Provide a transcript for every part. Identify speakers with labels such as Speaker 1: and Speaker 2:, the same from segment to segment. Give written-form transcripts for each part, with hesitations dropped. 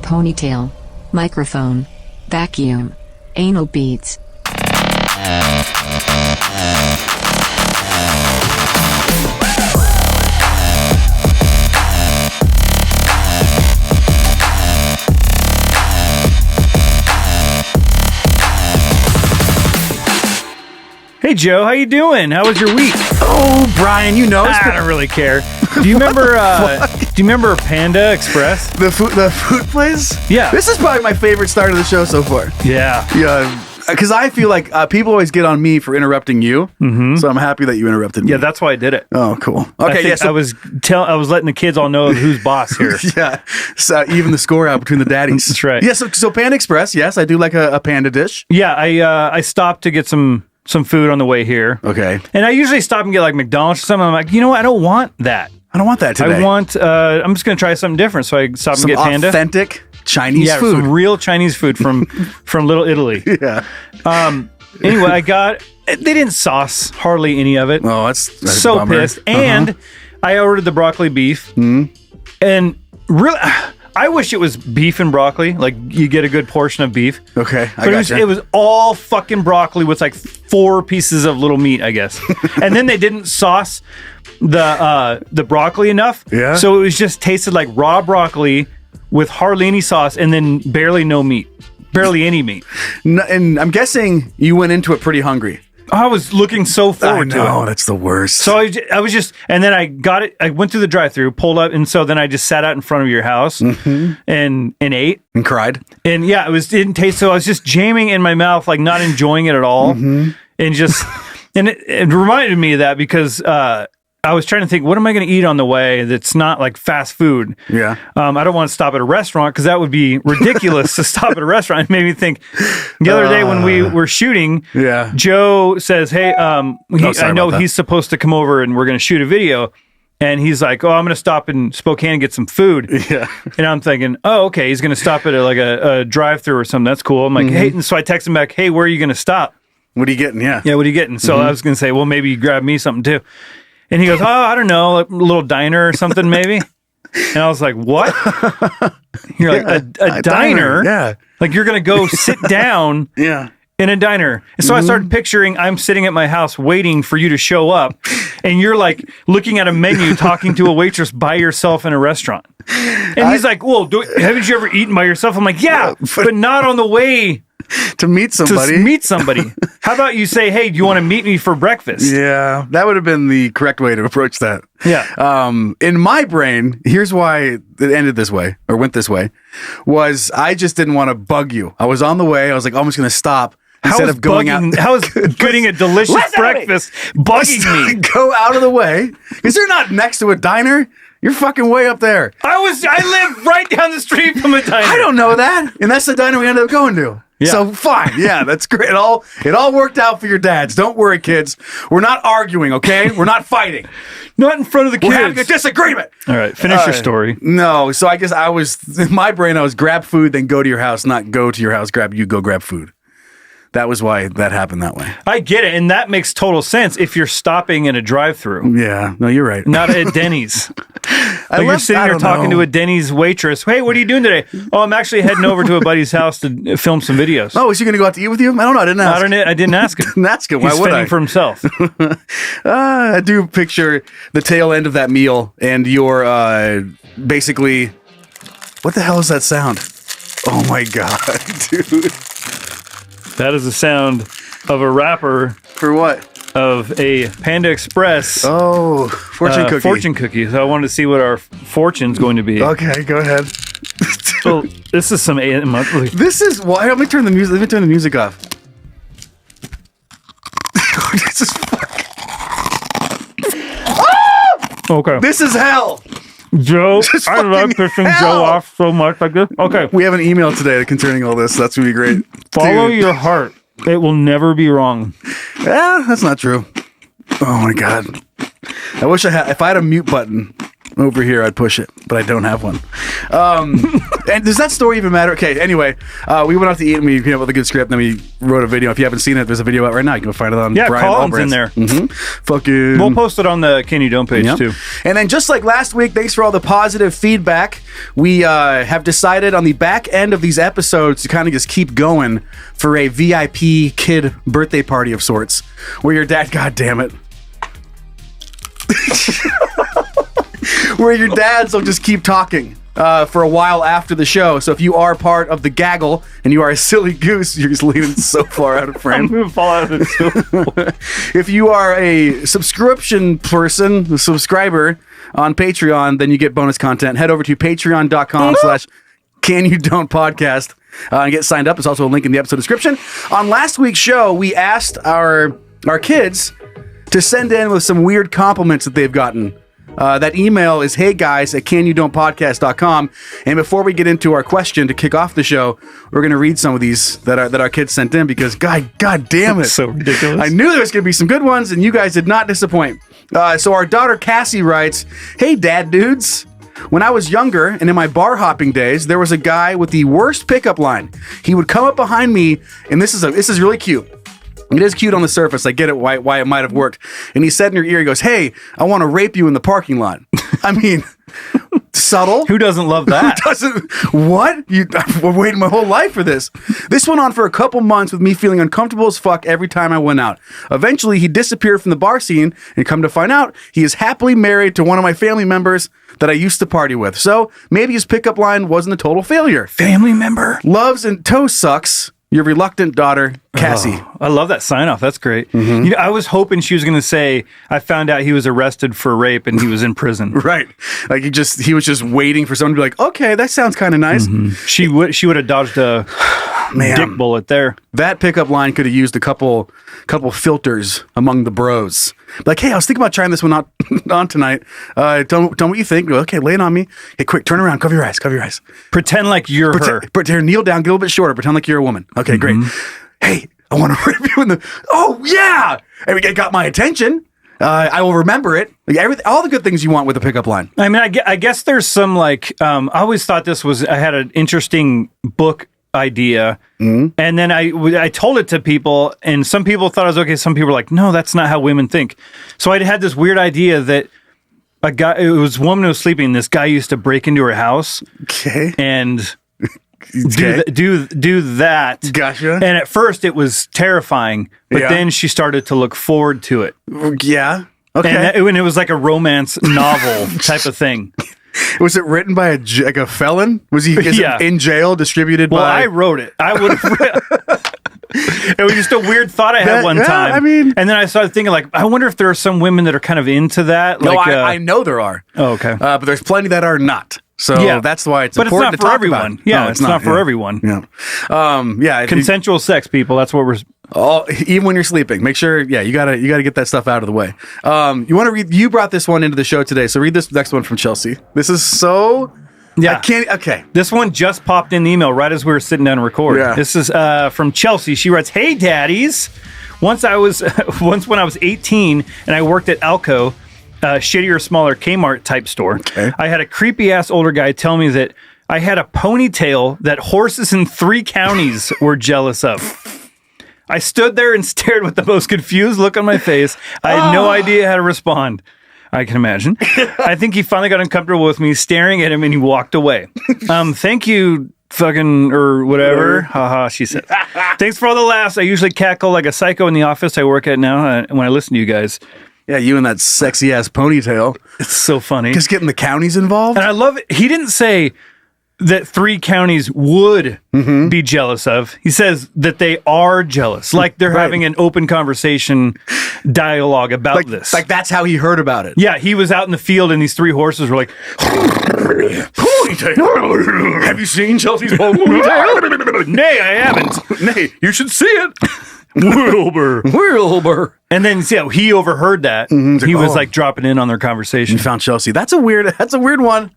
Speaker 1: ponytail, microphone, vacuum, anal beads.
Speaker 2: Hey Joe, how you doing? How was your week?
Speaker 3: Oh, Brian, you know.
Speaker 2: I don't really care. Do you remember? Do you remember Panda Express?
Speaker 3: The food place?
Speaker 2: Yeah.
Speaker 3: This is probably my favorite start of the show so far.
Speaker 2: Yeah.
Speaker 3: Yeah. Because I feel like people always get on me for interrupting you, so I'm happy that you interrupted me.
Speaker 2: Yeah, that's why I did it.
Speaker 3: Oh, cool. Okay,
Speaker 2: I was letting the kids all know who's boss here.
Speaker 3: Yeah, so even the score out between the daddies.
Speaker 2: That's right.
Speaker 3: Yeah, so Panda Express, yes, I do like a panda dish.
Speaker 2: Yeah, I stopped to get some food on the way here.
Speaker 3: Okay.
Speaker 2: And I usually stop and get like McDonald's or something. I'm like, you know what? I don't want that.
Speaker 3: I don't want that today.
Speaker 2: I'm just going to try something different. So I stop and get Panda.
Speaker 3: Authentic Chinese food.
Speaker 2: Some real Chinese food from Little Italy.
Speaker 3: Yeah.
Speaker 2: Anyway, they didn't sauce hardly any of it.
Speaker 3: Oh, that's
Speaker 2: so
Speaker 3: bummer.
Speaker 2: pissed. And I ordered the broccoli beef. And really, I wish it was beef and broccoli. Like you get a good portion of beef.
Speaker 3: Okay,
Speaker 2: but it was all fucking broccoli with like 4 pieces of little meat, I guess. And then they didn't sauce the broccoli enough.
Speaker 3: Yeah.
Speaker 2: So it was just tasted like raw broccoli with hardly any sauce and then barely no meat. Barely any meat.
Speaker 3: No, and I'm guessing you went into it pretty hungry.
Speaker 2: I was looking so forward to it.
Speaker 3: Oh, that's the worst.
Speaker 2: So I was just, and then I got it. I went through the drive-thru, pulled up, and so then I just sat out in front of your house and ate
Speaker 3: and cried.
Speaker 2: And yeah, didn't taste. So I was just jamming in my mouth, like not enjoying it at all, and just, and it reminded me of that because I was trying to think, what am I going to eat on the way that's not like fast food?
Speaker 3: Yeah.
Speaker 2: I don't want to stop at a restaurant because that would be ridiculous to stop at a restaurant. It made me think the other day when we were shooting, Joe says, hey, I know he's supposed to come over and we're going to shoot a video. And he's like, oh, I'm going to stop in Spokane and get some food.
Speaker 3: Yeah.
Speaker 2: And I'm thinking, oh, okay, he's going to stop at a drive-thru or something. That's cool. I'm like, hey, and so I text him back, hey, where are you going to stop?
Speaker 3: What are you getting? Yeah.
Speaker 2: Yeah, what are you getting? So I was going to say, well, maybe you grab me something too. And he goes, oh, I don't know, like a little diner or something, maybe. And I was like, what? You're like, a diner?
Speaker 3: Yeah.
Speaker 2: Like you're going to go sit down in a diner. And so I started picturing I'm sitting at my house waiting for you to show up. And you're like looking at a menu, talking to a waitress by yourself in a restaurant. And he's like, well, haven't you ever eaten by yourself? I'm like, yeah, but not on the way.
Speaker 3: To meet somebody.
Speaker 2: How about you say, hey, do you want to meet me for breakfast?
Speaker 3: Yeah, that would have been the correct way to approach that.
Speaker 2: Yeah.
Speaker 3: In my brain, here's why it ended this way or went this way, was I just didn't want to bug you. I was on the way. I was like, I'm just going to stop instead of going out.
Speaker 2: How is getting a delicious breakfast bugging me?
Speaker 3: Go out of the way because you're not next to a diner. You're fucking way up there.
Speaker 2: I live right down the street from a diner.
Speaker 3: I don't know that. And that's the diner we ended up going to. Yeah. So fine. Yeah, that's great. It all worked out for your dads. Don't worry, kids. We're not arguing, okay? We're not fighting.
Speaker 2: Not in front of the kids.
Speaker 3: We're having a disagreement.
Speaker 2: All right, finish your story.
Speaker 3: No, so I guess in my brain, I was grab food, then go to your house, not go to your house, go grab food. That was why that happened that way.
Speaker 2: I get it, and that makes total sense if you're stopping in a drive-thru.
Speaker 3: Yeah, no, you're right.
Speaker 2: Not at Denny's. You're sitting there talking to a Denny's waitress. Hey, what are you doing today? Oh, I'm actually heading over to a buddy's house to film some videos.
Speaker 3: Oh, is he going to go out to eat with you? I don't know. I didn't ask.
Speaker 2: I didn't ask him.
Speaker 3: Didn't ask him. Why
Speaker 2: He's
Speaker 3: would I?
Speaker 2: fending for himself.
Speaker 3: I do picture the tail end of that meal and your basically. What the hell is that sound? Oh my god, dude.
Speaker 2: That is the sound of a wrapper.
Speaker 3: For what?
Speaker 2: Of a Panda Express.
Speaker 3: Oh, fortune cookie.
Speaker 2: Fortune cookie. So I wanted to see what our fortune's going to be.
Speaker 3: Okay, go ahead.
Speaker 2: So this is some monthly.
Speaker 3: This is why. Let me turn the music off. This is
Speaker 2: okay.
Speaker 3: This is hell.
Speaker 2: Joe, I love pissing Joe off so much like this. Okay.
Speaker 3: We have an email today concerning all this. That's going to be great.
Speaker 2: Follow your heart. It will never be wrong.
Speaker 3: Yeah, that's not true. Oh my god. I wish if I had a mute button over here, I'd push it, but I don't have one. And does that story even matter? Okay, anyway, we went out to eat and we came up with a good script and then we wrote a video. If you haven't seen it, there's a video out right now. You can find it on Brian
Speaker 2: Colin's
Speaker 3: Albrandt's
Speaker 2: in there.
Speaker 3: Fucking...
Speaker 2: We'll post it on the Can You Don't page too.
Speaker 3: And then just like last week, thanks for all the positive feedback. We have decided on the back end of these episodes to kind of just keep going for a VIP kid birthday party of sorts. Where your dad, God damn it. Where your dads will just keep talking for a while after the show. So if you are part of the gaggle and you are a silly goose, you're just leaning so far out of frame.
Speaker 2: I'm gonna fall out of it.
Speaker 3: If you are a subscription person, a subscriber on Patreon, then you get bonus content. Head over to patreon.com/CanYouDon'tPodcast and get signed up. There's also a link in the episode description. On last week's show, we asked our kids to send in with some weird compliments that they've gotten. That email is heyguys@canyouDon'tPodcast.com. And before we get into our question to kick off the show, we're going to read some of these that our kids sent in because God damn it.
Speaker 2: So ridiculous.
Speaker 3: I knew there was going to be some good ones and you guys did not disappoint. So our daughter Cassie writes, "Hey dad dudes. When I was younger and in my bar hopping days, there was a guy with the worst pickup line. He would come up behind me and this is really cute. It is cute on the surface. I get it why it might have worked. And he said in your ear, he goes, 'Hey, I want to rape you in the parking lot.'" I mean, subtle.
Speaker 2: Who doesn't love that?
Speaker 3: What? I've waited my whole life for this. This went on for a couple months with me feeling uncomfortable as fuck every time I went out. Eventually, he disappeared from the bar scene and come to find out, he is happily married to one of my family members that I used to party with. So maybe his pickup line wasn't a total failure.
Speaker 2: Family member?
Speaker 3: Loves and toe sucks. Your reluctant daughter, Cassie.
Speaker 2: Oh, I love that sign off. That's great. You know, I was hoping she was going to say, "I found out he was arrested for rape and he was in prison."
Speaker 3: Right. Like he was just waiting for someone to be like, "Okay, that sounds kind of nice."
Speaker 2: She would have dodged a dick bullet there.
Speaker 3: That pickup line could have used a couple filters among the bros. Like, "Hey, I was thinking about trying this one on tonight. Tell me what you think." Okay, lay it on me. Hey, quick, turn around. Cover your eyes.
Speaker 2: Pretend like you're her.
Speaker 3: Kneel down. Get a little bit shorter. Pretend like you're a woman. Okay, great. Hey, I want to rip you in the... Oh, yeah! And it got my attention. I will remember it. Like all the good things you want with a pickup line.
Speaker 2: I mean, I guess there's some like... I always thought I had an interesting book idea, and then I told it to people, and some people thought it was okay. Some people were like, "No, that's not how women think." So I had this weird idea that a woman who was sleeping. This guy used to break into her house, and do that.
Speaker 3: Gotcha.
Speaker 2: And at first it was terrifying, but then she started to look forward to it.
Speaker 3: Yeah. Okay.
Speaker 2: And it was like a romance novel type of thing.
Speaker 3: Was it written by a felon? Was he in jail, distributed by...
Speaker 2: Well, I wrote it. I would have... It was just a weird thought I had one time.
Speaker 3: I mean...
Speaker 2: And then I started thinking, like, I wonder if there are some women that are kind of into that.
Speaker 3: No,
Speaker 2: like,
Speaker 3: I know there are.
Speaker 2: Oh, okay.
Speaker 3: But there's plenty that are not. So that's why it's important to talk
Speaker 2: everyone.
Speaker 3: about.
Speaker 2: Yeah, it's not for everyone.
Speaker 3: Yeah.
Speaker 2: Consensual sex, people. That's what we're...
Speaker 3: even when you're sleeping, make sure, you gotta get that stuff out of the way. You want to read? You brought this one into the show today, so read this next one from Chelsea. This is so...
Speaker 2: Yeah.
Speaker 3: I can't... Okay.
Speaker 2: This one just popped in the email right as we were sitting down to record.
Speaker 3: Yeah.
Speaker 2: This is from Chelsea. She writes, "Hey, daddies. Once when I was 18 and I worked at Alco, shittier, smaller Kmart type store. Okay. I had a creepy ass older guy tell me that I had a ponytail that horses in 3 counties were jealous of. I stood there and stared with the most confused look on my face. I had no idea how to respond. I can imagine. I think he finally got uncomfortable with me staring at him and he walked away. Thank you, fucking, or whatever. Haha, she said. Thanks for all the laughs. I usually cackle like a psycho in the office I work at now when I listen to you guys.
Speaker 3: Yeah, you and that sexy ass ponytail.
Speaker 2: It's so funny.
Speaker 3: Just getting the counties involved.
Speaker 2: And I love it. He didn't say that 3 counties would be jealous of. He says that they are jealous. Like they're having an open conversation dialogue about this.
Speaker 3: Like that's how he heard about it.
Speaker 2: Yeah, he was out in the field and these 3 horses were like,
Speaker 3: "Ponytail, have you seen Chelsea's ponytail?"
Speaker 2: "Nay, I haven't."
Speaker 3: "Nay, you should see it."
Speaker 2: Wilbur. And then he overheard that. He was like dropping in on their conversation.
Speaker 3: You found Chelsea. That's a weird one.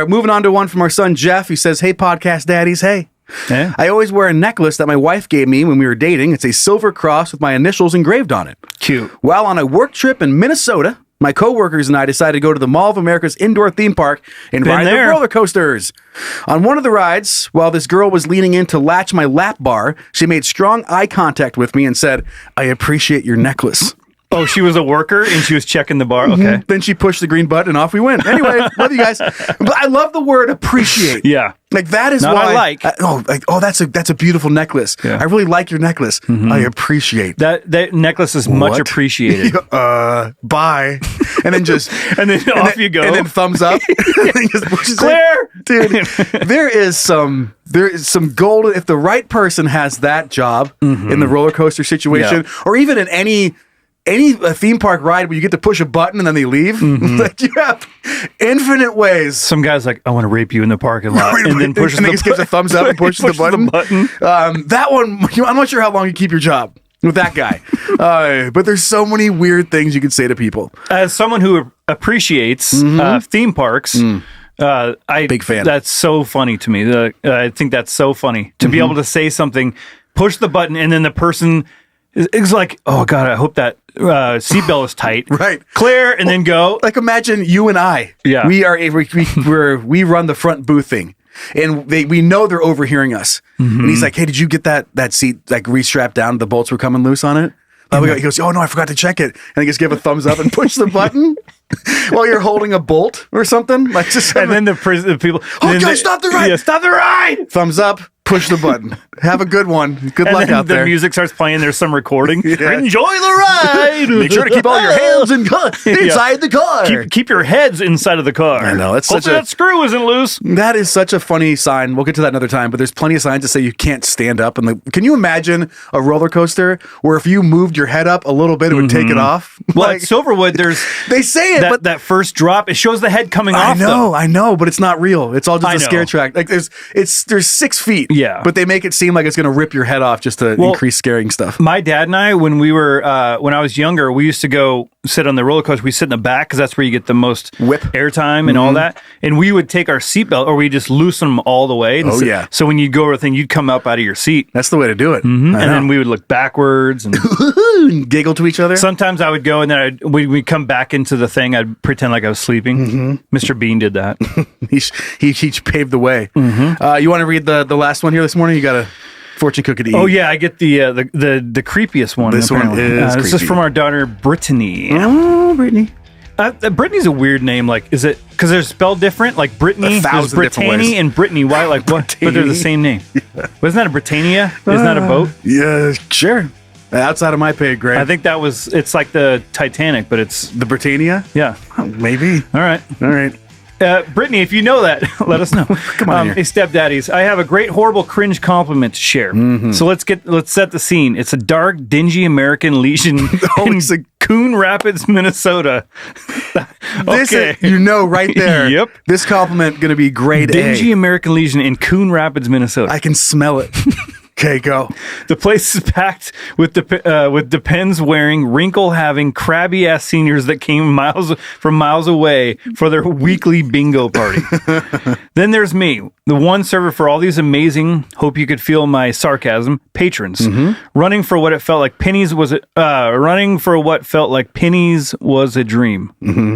Speaker 3: Moving on to one from our son Jeff. He says, "Hey, podcast daddies. Hey.
Speaker 2: Yeah.
Speaker 3: I always wear a necklace that my wife gave me when we were dating. It's a silver cross with my initials engraved on it.
Speaker 2: Cute.
Speaker 3: While on a work trip in Minnesota, My coworkers and I decided to go to the Mall of America's indoor theme park and ride the roller coasters. On one of the rides, while this girl was leaning in to latch my lap bar, she made strong eye contact with me and said, "I appreciate your necklace."
Speaker 2: Oh, she was a worker and she was checking the bar. Okay.
Speaker 3: Then she pushed the green button and off we went. Anyway, love you guys. But I love the word appreciate.
Speaker 2: Yeah.
Speaker 3: Like that is
Speaker 2: Not
Speaker 3: why
Speaker 2: I like.
Speaker 3: That's a beautiful necklace.
Speaker 2: Yeah.
Speaker 3: I really like your necklace. I appreciate
Speaker 2: that necklace is much appreciated.
Speaker 3: Bye. And then just
Speaker 2: and then off you go.
Speaker 3: And then thumbs up. And then just pushes
Speaker 2: Claire,
Speaker 3: dude. There is some golden. If the right person has that job in the roller coaster situation, or even in any theme park ride where you get to push a button and then they leave, like you have infinite ways.
Speaker 2: Some guy's like, "I want to rape you in the parking lot," and then pushes
Speaker 3: and gives a thumbs up and pushes the button. That one, I'm not sure how long you keep your job with that guy. But there's so many weird things you could say to people.
Speaker 2: As someone who appreciates theme parks,
Speaker 3: Big fan.
Speaker 2: That's so funny to me. I think that's so funny to be able to say something, push the button, and then the person is like, "Oh God, I hope that seatbelt is tight."
Speaker 3: Right.
Speaker 2: Clear, and then go.
Speaker 3: Like imagine you and I.
Speaker 2: Yeah.
Speaker 3: We we run the front booth thing. And we know they're overhearing us. And he's like, "Hey, did you get that seat like restrapped down? The bolts were coming loose on it?" He goes, "Oh no, I forgot to check it." And he just give a thumbs up and push the button while you're holding a bolt or something. Like just
Speaker 2: and then the people,
Speaker 3: "Oh, guys, stop the ride!
Speaker 2: Yeah, stop the ride!"
Speaker 3: Thumbs up. Push the button. Have a good one. Good luck out there.
Speaker 2: The music starts playing. There's some recording. Enjoy the ride.
Speaker 3: Make sure to keep all your hands inside the car.
Speaker 2: Keep your heads inside of the car.
Speaker 3: I know.
Speaker 2: Hopefully that screw isn't loose.
Speaker 3: That is such a funny sign. We'll get to that another time. But there's plenty of signs that say you can't stand up. And can you imagine a roller coaster where if you moved your head up a little bit, it would take it off?
Speaker 2: Well, at Silverwood,
Speaker 3: they say it, but
Speaker 2: that first drop, it shows the head coming off.
Speaker 3: I know, but it's not real. It's all just a scare track. Like there's 6 feet.
Speaker 2: Yeah,
Speaker 3: but they make it seem like it's going to rip your head off just to increase scaring stuff.
Speaker 2: My dad and I, when I was younger, we used to go sit on the roller coaster. We sit in the back because that's where you get the most
Speaker 3: whip
Speaker 2: airtime and all that. And we would take our seatbelt, or we just loosen them all the way. And so when you go over the thing, you'd come up out of your seat.
Speaker 3: That's the way to do it.
Speaker 2: And then we would look backwards and
Speaker 3: giggle to each other.
Speaker 2: Sometimes I would go and then we'd come back into the thing. I'd pretend like I was sleeping. Mr. Bean did that.
Speaker 3: he paved the way. You want to read the last one here this morning? You got a fortune cookie to eat.
Speaker 2: Oh yeah, I get the creepiest one.
Speaker 3: This
Speaker 2: apparently.
Speaker 3: one is
Speaker 2: this is from our daughter Brittany.
Speaker 3: Oh, Brittany.
Speaker 2: Brittany's a weird name. Like, is it because they're spelled different? Like Brittany, there's Brittany and Brittany. Why? Like what? But they're the same name. Wasn't that a Britannia? Isn't that a boat?
Speaker 3: Yeah, sure. Outside of my pay grade.
Speaker 2: I think it's like the Titanic, but it's
Speaker 3: the Britannia.
Speaker 2: Yeah,
Speaker 3: maybe.
Speaker 2: All right. Brittany, if you know that, let us know.
Speaker 3: Come on,
Speaker 2: hey, stepdaddies, I have a great, horrible, cringe compliment to share. So let's set the scene. It's a dark, dingy American legion in Coon Rapids, Minnesota.
Speaker 3: Okay, right there.
Speaker 2: Yep.
Speaker 3: This compliment going to be grade
Speaker 2: dingy American legion in Coon Rapids, Minnesota.
Speaker 3: I can smell it. Okay, go.
Speaker 2: The place is packed with Depends-wearing, wrinkle-having, crabby-ass seniors that came from miles away for their weekly bingo party. Then there's me, the one server for all these amazing, hope you could feel my sarcasm, patrons, running for what felt like pennies was a dream.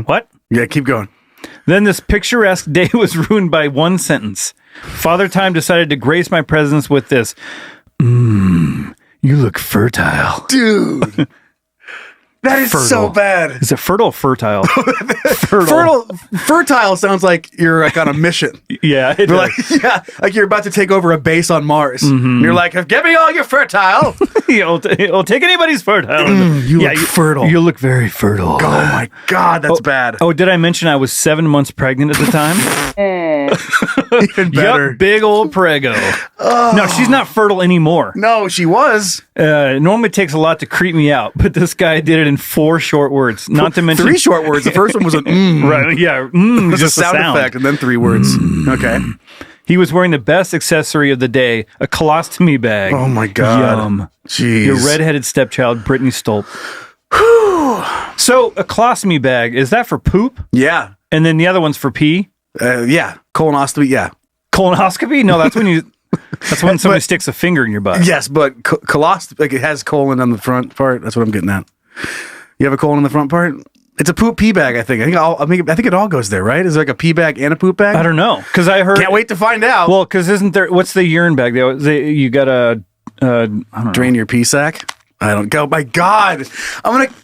Speaker 2: What?
Speaker 3: Yeah, keep going.
Speaker 2: Then this picturesque day was ruined by one sentence. Father Time decided to grace my presence with this. You look fertile.
Speaker 3: Dude. That is fertile. So bad.
Speaker 2: Is it fertile or fertile?
Speaker 3: Fertile sounds like you're like on a mission.
Speaker 2: Yeah.
Speaker 3: Like you're about to take over a base on Mars. You're like, "Give me all your fertile."
Speaker 2: It'll take anybody's fertile.
Speaker 3: You look fertile.
Speaker 2: You look very fertile.
Speaker 3: Oh my God, that's bad.
Speaker 2: Oh, did I mention I was 7 months pregnant at the time?
Speaker 3: Even better.
Speaker 2: Yep, big old prego. No, she's not fertile anymore.
Speaker 3: No, she was.
Speaker 2: Normally it takes a lot to creep me out, but this guy did it in 4 short words. Not to mention
Speaker 3: 3 short words. The first one was an
Speaker 2: Right, yeah.
Speaker 3: Just a sound effect, and then 3 words. Okay.
Speaker 2: He was wearing the best accessory of the day, a colostomy bag.
Speaker 3: Oh my God.
Speaker 2: Yum.
Speaker 3: Jeez.
Speaker 2: Your redheaded stepchild, Brittany Stolp. So a colostomy bag, is that for poop?
Speaker 3: Yeah.
Speaker 2: And then the other one's for pee?
Speaker 3: Yeah. Colonoscopy, yeah.
Speaker 2: Colonoscopy? No, that's when somebody sticks a finger in your butt.
Speaker 3: Yes, but colostomy, like it has colon on the front part. That's what I'm getting at. You have a colon on the front part? It's a poop pee bag, I think. I think it all goes there, right? Is there like a pee bag and a poop bag?
Speaker 2: I don't know, because I heard.
Speaker 3: Can't wait to find out.
Speaker 2: Well, because isn't there? What's the urine bag? You got to I don't know.
Speaker 3: Drain your pee sack. I don't go. My God, I'm gonna.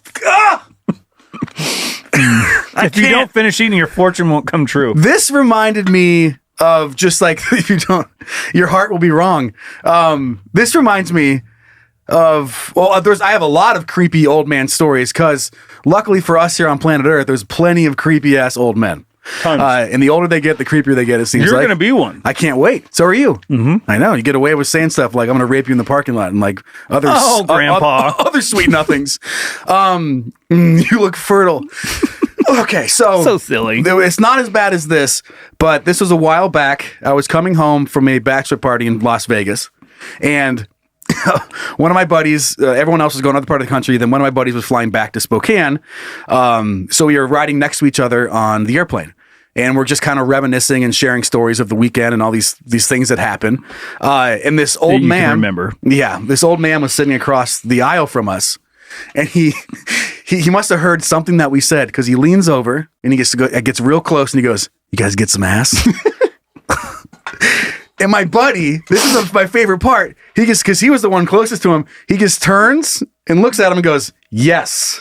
Speaker 2: If you don't finish eating, your fortune won't come true.
Speaker 3: This reminded me of just like if you don't, your heart will be wrong. This reminds me of I have a lot of creepy old man stories because luckily for us here on planet Earth, there's plenty of creepy ass old men. And the older they get, the creepier they get. It seems
Speaker 2: you're
Speaker 3: like.
Speaker 2: You're gonna be one.
Speaker 3: I can't wait. So are you?
Speaker 2: Mm-hmm.
Speaker 3: I know. You get away with saying stuff like "I'm gonna rape you in the parking lot" and like other
Speaker 2: Grandpa,
Speaker 3: other sweet nothings. You look fertile. Okay, so
Speaker 2: silly.
Speaker 3: It's not as bad as this, but this was a while back. I was coming home from a bachelor party in Las Vegas, and one of my buddies, everyone else was going to the other part of the country. Then one of my buddies was flying back to Spokane. So we were riding next to each other on the airplane. And we're just kind of reminiscing and sharing stories of the weekend and all these things that happen. And this old man, this old man was sitting across the aisle from us. And he must have heard something that we said because he leans over and he gets real close and he goes, "You guys get some ass?" And my buddy, this is my favorite part. He just, because he was the one closest to him, he just turns and looks at him and goes, "Yes."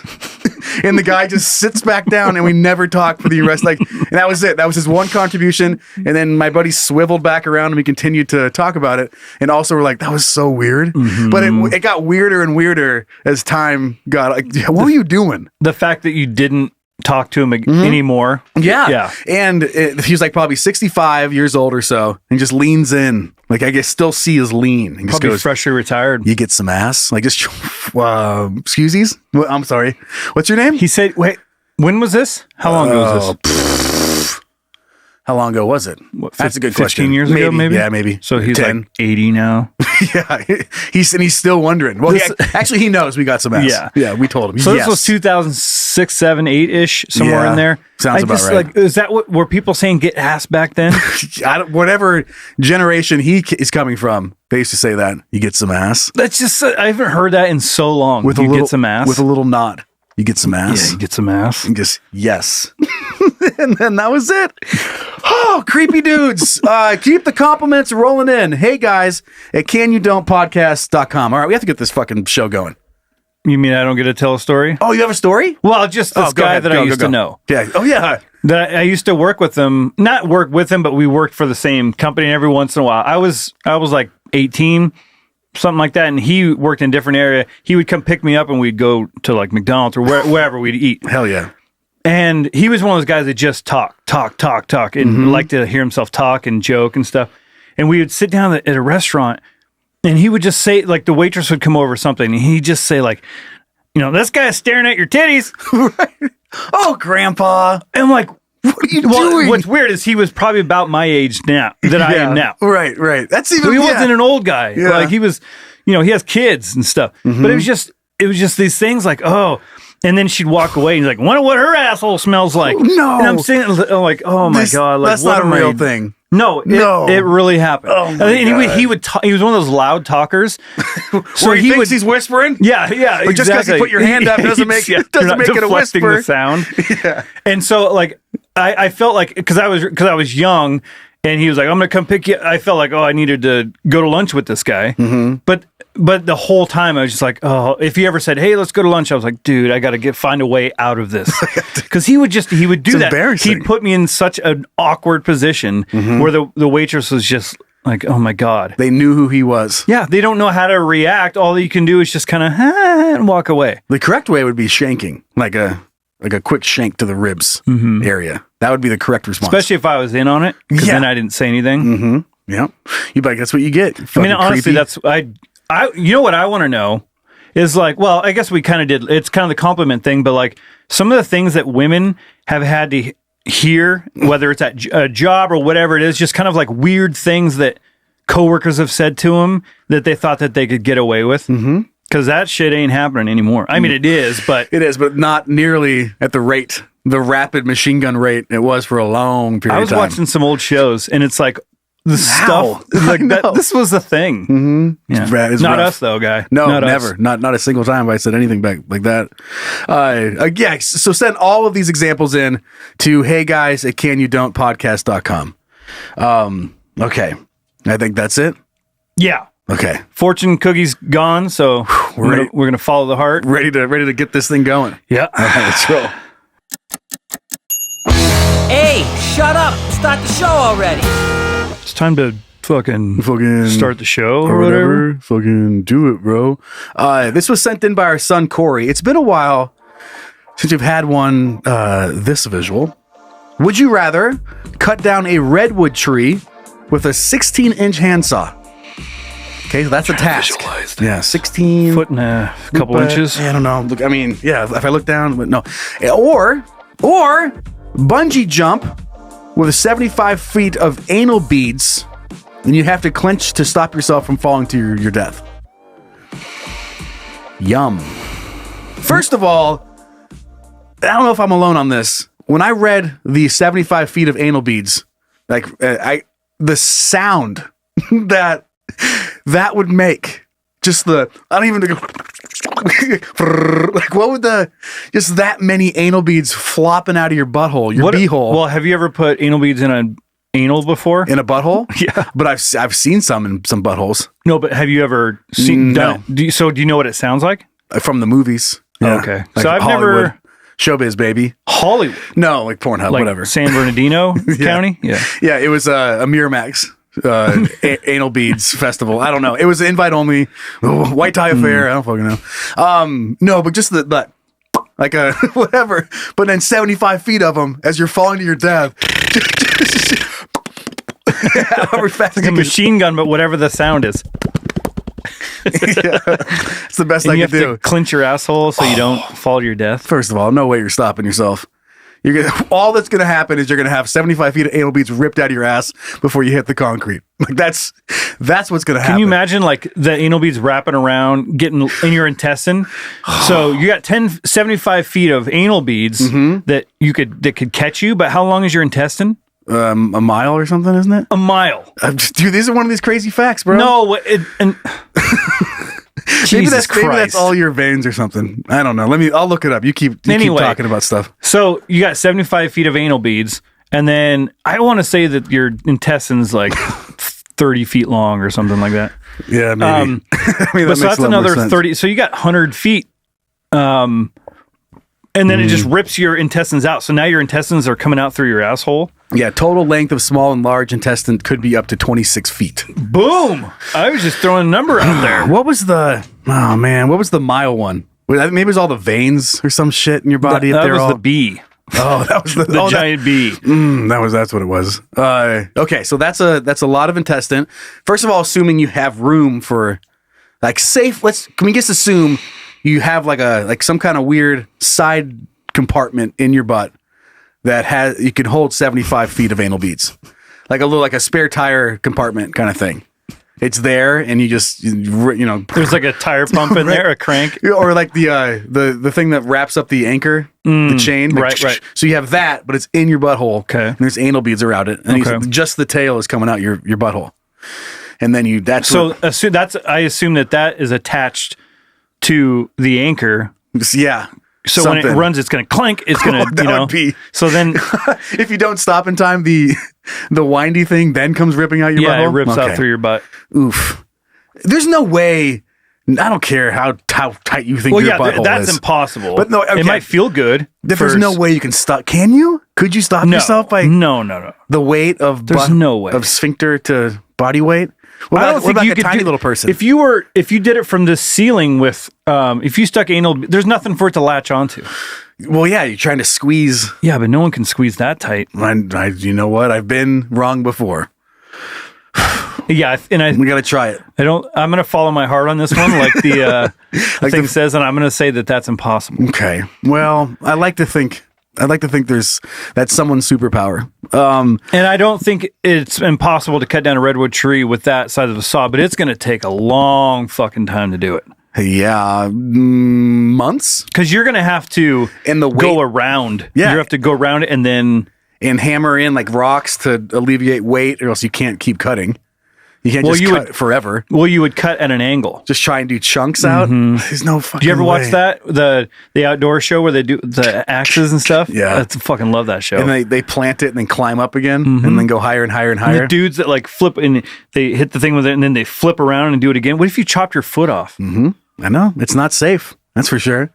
Speaker 3: And the guy just sits back down and we never talk for the rest. And that was it. That was his one contribution. And then my buddy swiveled back around and we continued to talk about it. And also we're like, that was so weird. Mm-hmm. But it got weirder and weirder as time got. Like, what were you doing?
Speaker 2: The fact that you didn't talk to him anymore.
Speaker 3: Yeah. And he was like probably 65 years old or so and just leans in. Like, I guess still see his lean. And
Speaker 2: probably
Speaker 3: just goes,
Speaker 2: freshly retired.
Speaker 3: "You get some ass?" Like, just, excuseies? I'm sorry. What's your name?
Speaker 2: He said, wait, when was this? How long ago was this?
Speaker 3: How long ago was it? That's a good
Speaker 2: 15
Speaker 3: question.
Speaker 2: 15 years ago, maybe?
Speaker 3: Yeah, maybe.
Speaker 2: So he's
Speaker 3: 10.
Speaker 2: like 80 now.
Speaker 3: Yeah. He's still wondering. Well, actually, he knows we got some ass. Yeah, we told him.
Speaker 2: So this was 2006, 7, 8-ish, somewhere in there.
Speaker 3: Sounds about right.
Speaker 2: Like, is that what were people saying? Get ass back then?
Speaker 3: Whatever generation he is coming from, they used to say that. You get some ass.
Speaker 2: That's just I haven't heard that in so long. Get some ass
Speaker 3: with a little nod. You get some ass.
Speaker 2: Yeah, you get some ass.
Speaker 3: And just yes. And then that was it. Oh, creepy dudes. Keep the compliments rolling in. Hey guys at canyoudon'tpodcast.com. All right, we have to get this fucking show going.
Speaker 2: You mean I don't get to tell a story?
Speaker 3: Oh, you have a story?
Speaker 2: Well, just this guy that I used to know.
Speaker 3: Yeah. Oh, yeah.
Speaker 2: That I used to work with him. Not work with him, but we worked for the same company. And every once in a while, I was like 18, something like that, and he worked in a different area. He would come pick me up, and we'd go to like McDonald's or wherever we'd eat.
Speaker 3: Hell yeah.
Speaker 2: And he was one of those guys that just talk, and liked to hear himself talk and joke and stuff. And we would sit down at a restaurant, and he would just say, like, the waitress would come over or something, and he'd just say, like, "This guy's staring at your titties."
Speaker 3: Right. Oh, Grandpa.
Speaker 2: And I'm like, what are you doing? What's weird is he was probably about my age now, I am now.
Speaker 3: Right. That's even.
Speaker 2: So he wasn't an old guy. Yeah. Like, he was, he has kids and stuff. Mm-hmm. But it was just these things like, oh. And then she'd walk away and he's like, "Wonder what her asshole smells like."
Speaker 3: No.
Speaker 2: And I'm saying, like, oh my God. Like,
Speaker 3: that's not a real thing.
Speaker 2: No, it really happened. Oh my God. He would talk, he was one of those loud talkers.
Speaker 3: So he's whispering?
Speaker 2: Yeah,
Speaker 3: Like, just because you put your hand up doesn't make it a whisper.
Speaker 2: The sound.
Speaker 3: Yeah.
Speaker 2: And so, like, I felt like, because I was young, and he was like, "I'm going to come pick you." I felt like, I needed to go to lunch with this guy. Mm-hmm. But the whole time I was just like, if he ever said, "Hey, let's go to lunch," I was like, "Dude, I got to find a way out of this." Because he would do that. He'd put me in such an awkward position where the waitress was just like, "Oh my God."
Speaker 3: They knew who he was.
Speaker 2: Yeah, they don't know how to react. All you can do is just kind of and walk away.
Speaker 3: The correct way would be shanking, like a quick shank to the ribs area. That would be the correct response.
Speaker 2: Especially if I was in on it, because then I didn't say anything.
Speaker 3: Mm-hmm. Yeah. You'd be like, that's what you get.
Speaker 2: I mean, honestly, that's what I want to know is, like, well, I guess we kind of did. It's kind of the compliment thing, but like some of the things that women have had to hear, whether it's at a job or whatever it is, just kind of like weird things that coworkers have said to them that they thought that they could get away with. Mm-hmm. Because that shit ain't happening anymore. I mean, it is, but
Speaker 3: not nearly at the rapid machine gun rate it was for a long period of time.
Speaker 2: I was watching some old shows, and it's like the stuff like that. This was a thing.
Speaker 3: Mm-hmm.
Speaker 2: Yeah.
Speaker 3: It's
Speaker 2: not
Speaker 3: rough.
Speaker 2: us though, guy.
Speaker 3: No,
Speaker 2: not
Speaker 3: never.
Speaker 2: Us.
Speaker 3: Not a single time have I said anything back like that. Yeah. So send all of these examples in to heyguys@canyoudon'tpodcast.com. Okay. I think that's it.
Speaker 2: Yeah.
Speaker 3: Okay.
Speaker 2: Fortune cookie's gone, so we're gonna follow the heart.
Speaker 3: Ready to get this thing going.
Speaker 2: Yeah.
Speaker 3: All right, let's roll.
Speaker 4: Hey, shut up! Start the show already.
Speaker 2: It's time to fucking start the show
Speaker 3: or whatever. Fucking do it, bro. This was sent in by our son Corey. It's been a while since you've had one this visual. Would you rather cut down a redwood tree with a 16-inch handsaw? Okay, so that's a task. Yeah, 16
Speaker 2: foot and a couple inches.
Speaker 3: I don't know. Look, I mean, yeah, if I look down, but no. Or bungee jump with 75 feet of anal beads, and you have to clench to stop yourself from falling to your death. Yum. First of all, I don't know if I'm alone on this. When I read the 75 feet of anal beads, like the sound that would make, just the, I don't even go, like what would just that many anal beads flopping out of your butthole, your beehole.
Speaker 2: Well, have you ever put anal beads in an anal before?
Speaker 3: In a butthole?
Speaker 2: Yeah.
Speaker 3: But I've seen some in some buttholes.
Speaker 2: No, but have you ever seen?
Speaker 3: No.
Speaker 2: Do you know what it sounds like?
Speaker 3: From the movies.
Speaker 2: Yeah.
Speaker 3: Yeah.
Speaker 2: Okay.
Speaker 3: Like
Speaker 2: So I've
Speaker 3: Hollywood.
Speaker 2: never
Speaker 3: Showbiz, baby.
Speaker 2: Hollywood.
Speaker 3: No, like Pornhub,
Speaker 2: Like
Speaker 3: whatever.
Speaker 2: San Bernardino County. Yeah.
Speaker 3: Yeah, it was a Miramax anal beads festival. I don't know. It was invite only. White tie affair. I don't fucking know. No, but just the like a whatever. But then 75 feet of them as you're falling to your death. However fast
Speaker 2: Like a
Speaker 3: you can-
Speaker 2: machine gun, but whatever the sound is.
Speaker 3: Yeah. It's the best
Speaker 2: And
Speaker 3: I
Speaker 2: you
Speaker 3: can
Speaker 2: have
Speaker 3: do.
Speaker 2: to clinch your asshole so you don't fall to your death.
Speaker 3: First of all, no way you're stopping yourself. All that's gonna happen is you're gonna have 75 feet of anal beads ripped out of your ass before you hit the concrete. Like that's what's gonna happen.
Speaker 2: Can you imagine like the anal beads wrapping around, getting in your intestine? So you got 75 feet of anal beads that could catch you, but how long is your intestine?
Speaker 3: A mile or something, isn't it?
Speaker 2: A mile.
Speaker 3: Dude, these are one of these crazy facts, bro.
Speaker 2: No,
Speaker 3: maybe that's all your veins or something. I don't know. I'll look it up. You keep talking about stuff.
Speaker 2: So you got 75 feet of anal beads, and then I want to say that your intestine's like 30 feet long or something like that.
Speaker 3: Yeah, maybe. I mean,
Speaker 2: But so that's another 30. So you got 100 feet. And then it just rips your intestines out. So now your intestines are coming out through your asshole.
Speaker 3: Yeah, total length of small and large intestine could be up to 26 feet.
Speaker 2: Boom! I was just throwing a number out there.
Speaker 3: What was the mile one? Maybe it was all the veins or some shit in your body.
Speaker 2: That was the bee.
Speaker 3: Oh, that was the
Speaker 2: giant bee.
Speaker 3: That's what it was. Okay, so that's a lot of intestine. First of all, assuming you have room for like safe. Can we just assume you have like some kind of weird side compartment in your butt that you can hold 75 feet of anal beads, like a spare tire compartment kind of thing. It's there, and you just
Speaker 2: there's like a tire pump in there, a crank,
Speaker 3: or like the thing that wraps up the anchor, the chain. Like,
Speaker 2: right.
Speaker 3: So you have that, but it's in your butthole.
Speaker 2: Okay.
Speaker 3: And there's anal beads around it, and just the tail is coming out your butthole, and then I assume that is attached to the anchor. Yeah.
Speaker 2: So when it runs, it's going to clank. It's going to,
Speaker 3: would be.
Speaker 2: So then,
Speaker 3: if you don't stop in time, the windy thing then comes ripping out your butthole.
Speaker 2: Yeah, it rips out through your butt.
Speaker 3: Oof. There's no way. I don't care how tight you think your butthole is.
Speaker 2: That's impossible.
Speaker 3: But no, okay.
Speaker 2: It might feel good.
Speaker 3: There's no way you can stop. Can you? Could you stop yourself by
Speaker 2: No.
Speaker 3: the weight of
Speaker 2: There's no way
Speaker 3: of sphincter to body weight?
Speaker 2: I don't think you could
Speaker 3: a tiny little person.
Speaker 2: If you did it from the ceiling with, if you stuck anal, there's nothing for it to latch onto.
Speaker 3: Well, yeah, you're trying to squeeze.
Speaker 2: Yeah, but no one can squeeze that tight.
Speaker 3: You know what? I've been wrong before.
Speaker 2: Yeah, and
Speaker 3: we got to try it.
Speaker 2: I'm going to follow my heart on this one, like the thing says, and I'm going to say that's impossible.
Speaker 3: Okay. Well, I like to think that's someone's superpower.
Speaker 2: And I don't think it's impossible to cut down a redwood tree with that size of a saw, but it's going to take a long fucking time to do it.
Speaker 3: Yeah, months.
Speaker 2: Because you're going to have to go around.
Speaker 3: Yeah.
Speaker 2: You have to go around it, and then
Speaker 3: and hammer in like rocks to alleviate weight, or else you can't keep cutting. You can't cut forever.
Speaker 2: Well, you would cut at an angle.
Speaker 3: Just try and do chunks out. There's no fucking.
Speaker 2: Do you ever
Speaker 3: way.
Speaker 2: watch that the outdoor show where they do the axes and stuff?
Speaker 3: Yeah,
Speaker 2: I fucking love that show.
Speaker 3: And they plant it and then climb up again and then go higher and higher and higher.
Speaker 2: And the dudes that like flip and they hit the thing with it and then they flip around and do it again. What if you chopped your foot off?
Speaker 3: I know it's not safe. That's for sure.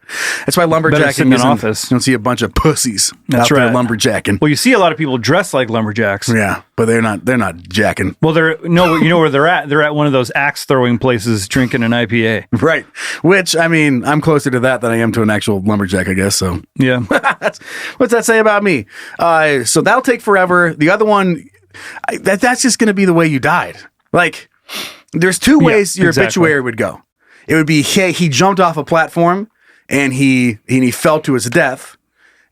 Speaker 3: That's why lumberjacking
Speaker 2: in an office.
Speaker 3: You don't see a bunch of pussies
Speaker 2: That's
Speaker 3: out there
Speaker 2: right.
Speaker 3: lumberjacking.
Speaker 2: Well, you see a lot of people dressed like lumberjacks.
Speaker 3: Yeah, but they're not jacking.
Speaker 2: Well, you know where they're at? They're at one of those axe throwing places drinking an IPA.
Speaker 3: Right. Which, I mean, I'm closer to that than I am to an actual lumberjack, I guess. So
Speaker 2: yeah.
Speaker 3: What's that say about me? So that'll take forever. The other one, that's just going to be the way you died. Like, there's two ways your obituary would go. It would be, hey, he jumped off a platform and he fell to his death.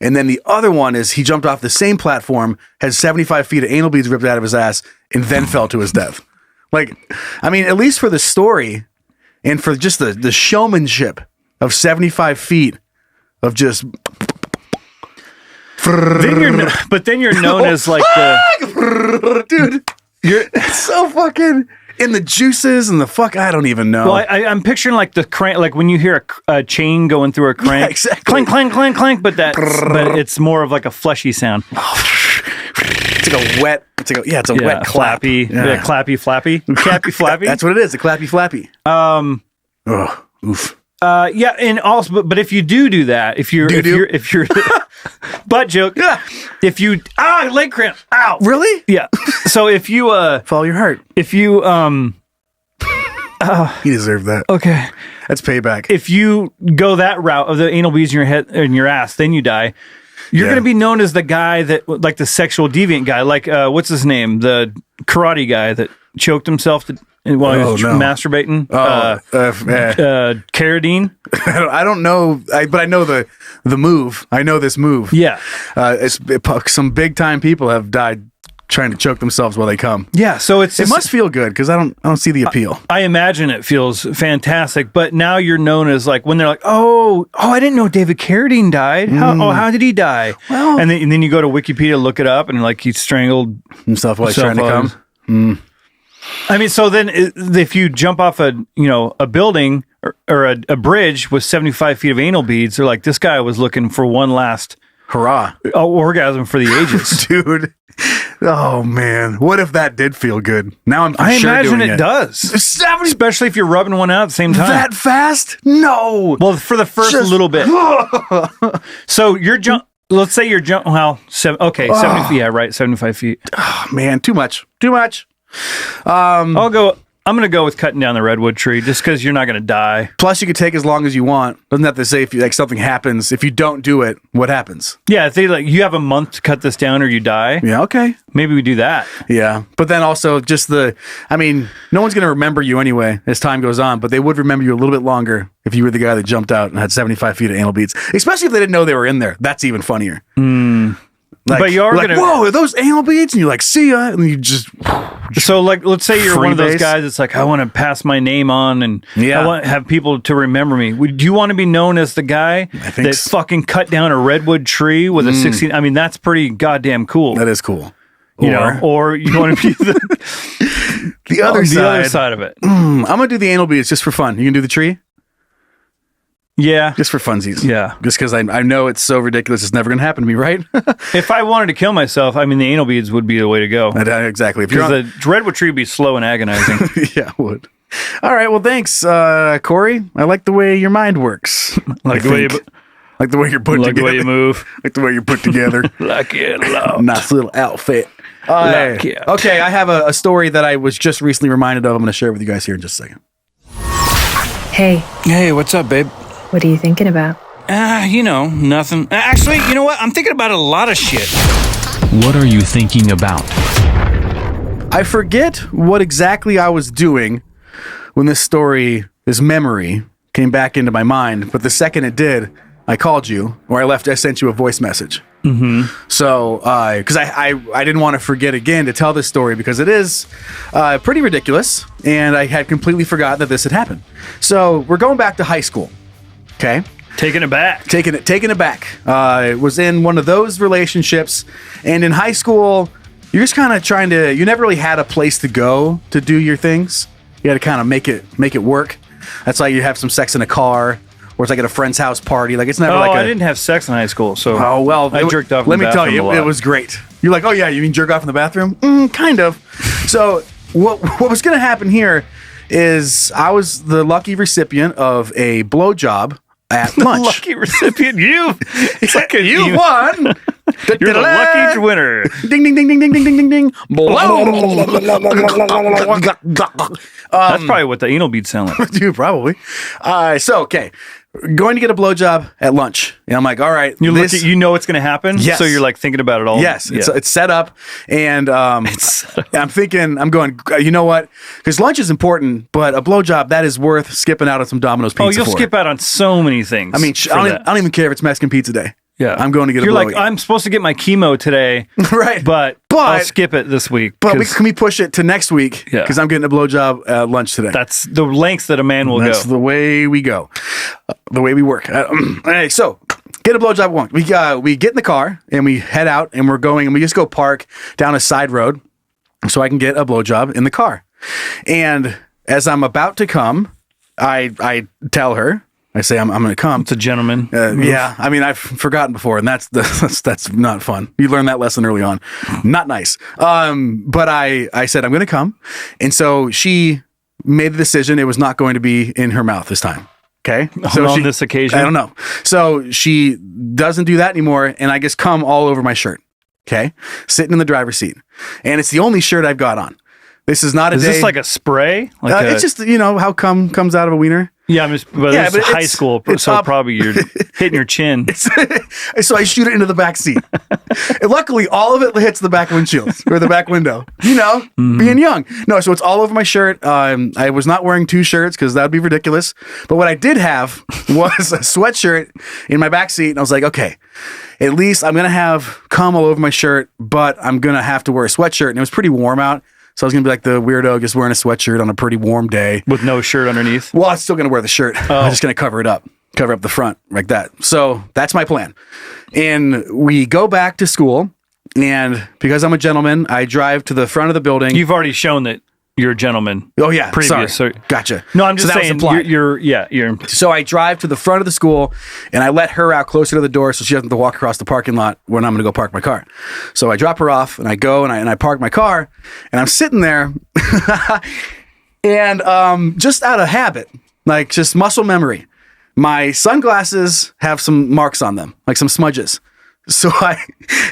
Speaker 3: And then the other one is he jumped off the same platform, had 75 feet of anal beads ripped out of his ass, and then fell to his death. Like, I mean, at least for the story and for just the showmanship of 75 feet of just...
Speaker 2: Then you're known as like the...
Speaker 3: Dude, it's so fucking... In the juices and the fuck, I don't even know.
Speaker 2: Well, I'm picturing like the crank, like when you hear a chain going through a crank,
Speaker 3: yeah, exactly.
Speaker 2: Clank, clank, clank, clank. But it's more of like a fleshy sound.
Speaker 3: It's like a wet. It's a wet clap.
Speaker 2: Clappy, clappy, flappy, clappy, flappy.
Speaker 3: That's what it is. A clappy, flappy. Oof.
Speaker 2: Yeah, and also, but if you do that, if you're butt joke,
Speaker 3: yeah.
Speaker 2: If you leg cramp, ow,
Speaker 3: really?
Speaker 2: Yeah. So if you
Speaker 3: follow your heart,
Speaker 2: if you
Speaker 3: you deserve that.
Speaker 2: Okay,
Speaker 3: that's payback.
Speaker 2: If you go that route of the anal beads in your head and your ass, then you die. You're going to be known as the guy that, like the sexual deviant guy, like what's his name, the karate guy that choked himself while he was masturbating. Carradine.
Speaker 3: I don't know, but I know the move. I know this move.
Speaker 2: Yeah,
Speaker 3: some big time people have died trying to choke themselves while they come.
Speaker 2: Yeah, so it
Speaker 3: must feel good because I don't see the appeal.
Speaker 2: I imagine it feels fantastic, but now you're known as like when they're like, oh, I didn't know David Carradine died. How did he die? Well, and then you go to Wikipedia, look it up, and like he strangled
Speaker 3: himself while he's trying to come.
Speaker 2: I mean, so then if you jump off a building or a bridge with 75 feet of anal beads, they're like, this guy was looking for one last
Speaker 3: hurrah
Speaker 2: orgasm for the ages,
Speaker 3: dude. Oh man, what if that did feel good? Now I
Speaker 2: imagine it does. Especially if you're rubbing one out at the same time.
Speaker 3: That fast? No.
Speaker 2: Well, for the first little bit. So you're let's say you're 70 feet. Yeah, right. 75 feet.
Speaker 3: Oh man, too much.
Speaker 2: I'm going to go with cutting down the redwood tree just because you're not going to die.
Speaker 3: Plus, you could take as long as you want. Doesn't have to say if something happens. If you don't do it, what happens?
Speaker 2: Yeah, if they you have a month to cut this down or you die.
Speaker 3: Yeah, okay.
Speaker 2: Maybe we do that.
Speaker 3: Yeah, but then also just no one's going to remember you anyway as time goes on, but they would remember you a little bit longer if you were the guy that jumped out and had 75 feet of anal beads. Especially if they didn't know they were in there. That's even funnier.
Speaker 2: But you are
Speaker 3: like, whoa, are those anal beads? And you're like, see ya. And you just...
Speaker 2: So, like, let's say you're one of those guys that's like, I want to pass my name on and I want to have people to remember me. Do you want to be known as the guy that fucking cut down a redwood tree with a 16? I mean, that's pretty goddamn cool.
Speaker 3: That is cool.
Speaker 2: Or you want to be
Speaker 3: the other
Speaker 2: side of it.
Speaker 3: I'm going to do the anal beads just for fun. You can do the tree?
Speaker 2: Yeah.
Speaker 3: Just for funsies.
Speaker 2: Yeah.
Speaker 3: Just because I know it's so ridiculous, it's never going to happen to me, right?
Speaker 2: If I wanted to kill myself, the anal beads would be the way to go.
Speaker 3: Exactly.
Speaker 2: Because the redwood tree would be slow and agonizing.
Speaker 3: Yeah, it would. All right, well, thanks, Corey. I like the way your mind works.
Speaker 2: Like the way
Speaker 3: you're put together.
Speaker 2: Like the way you move.
Speaker 3: Like the way you're put together.
Speaker 2: Like it, love.
Speaker 3: Nice little outfit. Okay, I have a story that I was just recently reminded of. I'm going to share it with you guys here in just a second.
Speaker 5: Hey.
Speaker 2: Hey, what's up, babe?
Speaker 5: What are you thinking about?
Speaker 2: Nothing. Actually, you know what? I'm thinking about a lot of shit.
Speaker 6: What are you thinking about?
Speaker 3: I forget what exactly I was doing when this memory came back into my mind, but the second it did, I called you, or I sent you a voice message.
Speaker 2: Mm-hmm.
Speaker 3: So, because I didn't want to forget again to tell this story because it is pretty ridiculous, and I had completely forgot that this had happened. So, we're going back to high school. Okay.
Speaker 2: Taking it back.
Speaker 3: Taking it back. It was in one of those relationships, and in high school, you're just kind of trying to. You never really had a place to go to do your things. You had to kind of make it work. That's why you have some sex in a car, or it's like at a friend's house party. Like it's never like.
Speaker 2: I didn't have sex in high school, so.
Speaker 3: Oh well,
Speaker 2: I jerked off.
Speaker 3: Let me tell you, it was great. You're like, oh yeah, you mean jerk off in the bathroom? Kind of. So what was going to happen here is I was the lucky recipient of a blowjob at lunch.
Speaker 2: Lucky recipient, you.
Speaker 3: It's like you won.
Speaker 2: You're the lucky winner.
Speaker 3: Ding ding ding ding ding ding ding ding ding.
Speaker 2: That's probably what the anal beads sound like.
Speaker 3: Dude, probably. So okay, going to get a blowjob at lunch, and I'm like, all right,
Speaker 2: you know what's going to happen.
Speaker 3: Yes.
Speaker 2: So you're like thinking about it all.
Speaker 3: Yes, it's set up, and I'm going. You know what? Because lunch is important, but a blowjob that is worth skipping out on some Domino's pizza.
Speaker 2: Oh, you'll skip out on so many things.
Speaker 3: I mean, I don't even care if it's Mexican pizza day.
Speaker 2: Yeah,
Speaker 3: I'm going to get.
Speaker 2: You're like, I'm supposed to get my chemo today,
Speaker 3: right?
Speaker 2: But I'll skip it this week.
Speaker 3: But can we push it to next week? Yeah, because I'm getting a blowjob at lunch today.
Speaker 2: That's the lengths that a man will go.
Speaker 3: That's the way we go, the way we work. Hey, so get a blowjob at lunch. We get in the car and we head out and we're going and we just go park down a side road so I can get a blowjob in the car. And as I'm about to come, I tell her. I say I'm going to come.
Speaker 2: It's a gentleman.
Speaker 3: Yeah, I mean I've forgotten before, and that's not fun. You learn that lesson early on. Not nice. But I said I'm going to come, and so she made the decision. It was not going to be in her mouth this time. Okay, so
Speaker 2: on this occasion,
Speaker 3: I don't know. So she doesn't do that anymore, and I just come all over my shirt. Okay, sitting in the driver's seat, and it's the only shirt I've got on. This is not a day.
Speaker 2: Is this like a spray?
Speaker 3: It's just how cum comes out of a wiener.
Speaker 2: Yeah, but it's high school, so probably you're hitting your chin.
Speaker 3: So I shoot it into the back seat. And luckily, all of it hits the back windshield or the back window. Being young. No, so it's all over my shirt. I was not wearing two shirts because that would be ridiculous. But what I did have was a sweatshirt in my back seat, and I was like, okay, at least I'm going to have cum all over my shirt, but I'm going to have to wear a sweatshirt. And it was pretty warm out. So I was going to be like the weirdo just wearing a sweatshirt on a pretty warm day.
Speaker 2: With no shirt underneath?
Speaker 3: Well, I'm still going to wear the shirt. I'm just going to cover up the front like that. So that's my plan. And we go back to school, and because I'm a gentleman, I drive to the front of the building.
Speaker 2: You've already shown that you're a gentleman.
Speaker 3: Oh, yeah.
Speaker 2: Previous.
Speaker 3: Sorry. Gotcha.
Speaker 2: No, I'm just saying you're.
Speaker 3: So I drive to the front of the school, and I let her out closer to the door so she doesn't have to walk across the parking lot when I'm going to go park my car. So I drop her off, and I go, and I park my car, and I'm sitting there, and just out of habit, like just muscle memory, my sunglasses have some marks on them, like some smudges. So I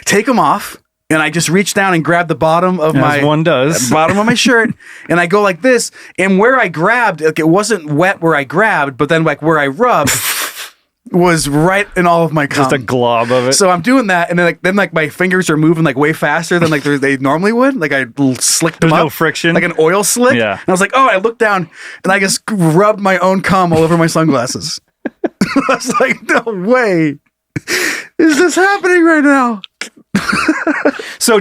Speaker 3: take them off. And I just reach down and grab the bottom of
Speaker 2: one does.
Speaker 3: Bottom of my shirt, and I go like this. And where I grabbed, like it wasn't wet where I grabbed, but then like where I rubbed was right in all of my cum.
Speaker 2: Just a glob of it.
Speaker 3: So I'm doing that, and then my fingers are moving like way faster than like they normally would. Like I slicked them up.
Speaker 2: There's no friction,
Speaker 3: like an oil slick.
Speaker 2: Yeah.
Speaker 3: And I was like, I looked down, and I just rubbed my own cum all over my sunglasses. I was like, no way, is this happening right now?
Speaker 2: So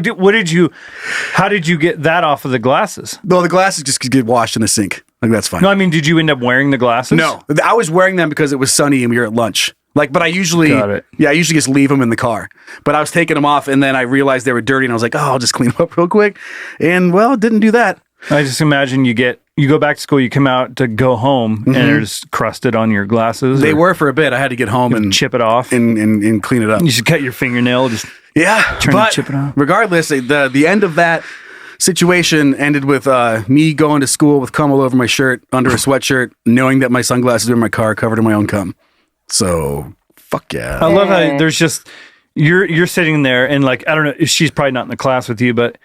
Speaker 2: how did you get that off of the glasses?
Speaker 3: No, the glasses just get washed in the sink. Like that's fine.
Speaker 2: No, I mean, did you end up wearing the glasses?
Speaker 3: No, I was wearing them because it was sunny and we were at lunch. But I usually, I usually just leave them in the car. But I was taking them off, and then I realized they were dirty, and I was like, I'll just clean them up real quick. And didn't do that.
Speaker 2: I just imagine you go back to school, you come out to go home, and they're just crusted on your glasses.
Speaker 3: They were for a bit. I had to get home and
Speaker 2: chip it off
Speaker 3: and clean it up.
Speaker 2: You should cut your fingernail. Just chip it off.
Speaker 3: Regardless, the end of that situation ended with me going to school with cum all over my shirt, under a sweatshirt, knowing that my sunglasses were in my car, covered in my own cum. So fuck yeah.
Speaker 2: I love how there's just. You're sitting there, and like, I don't know, she's probably not in the class with you, but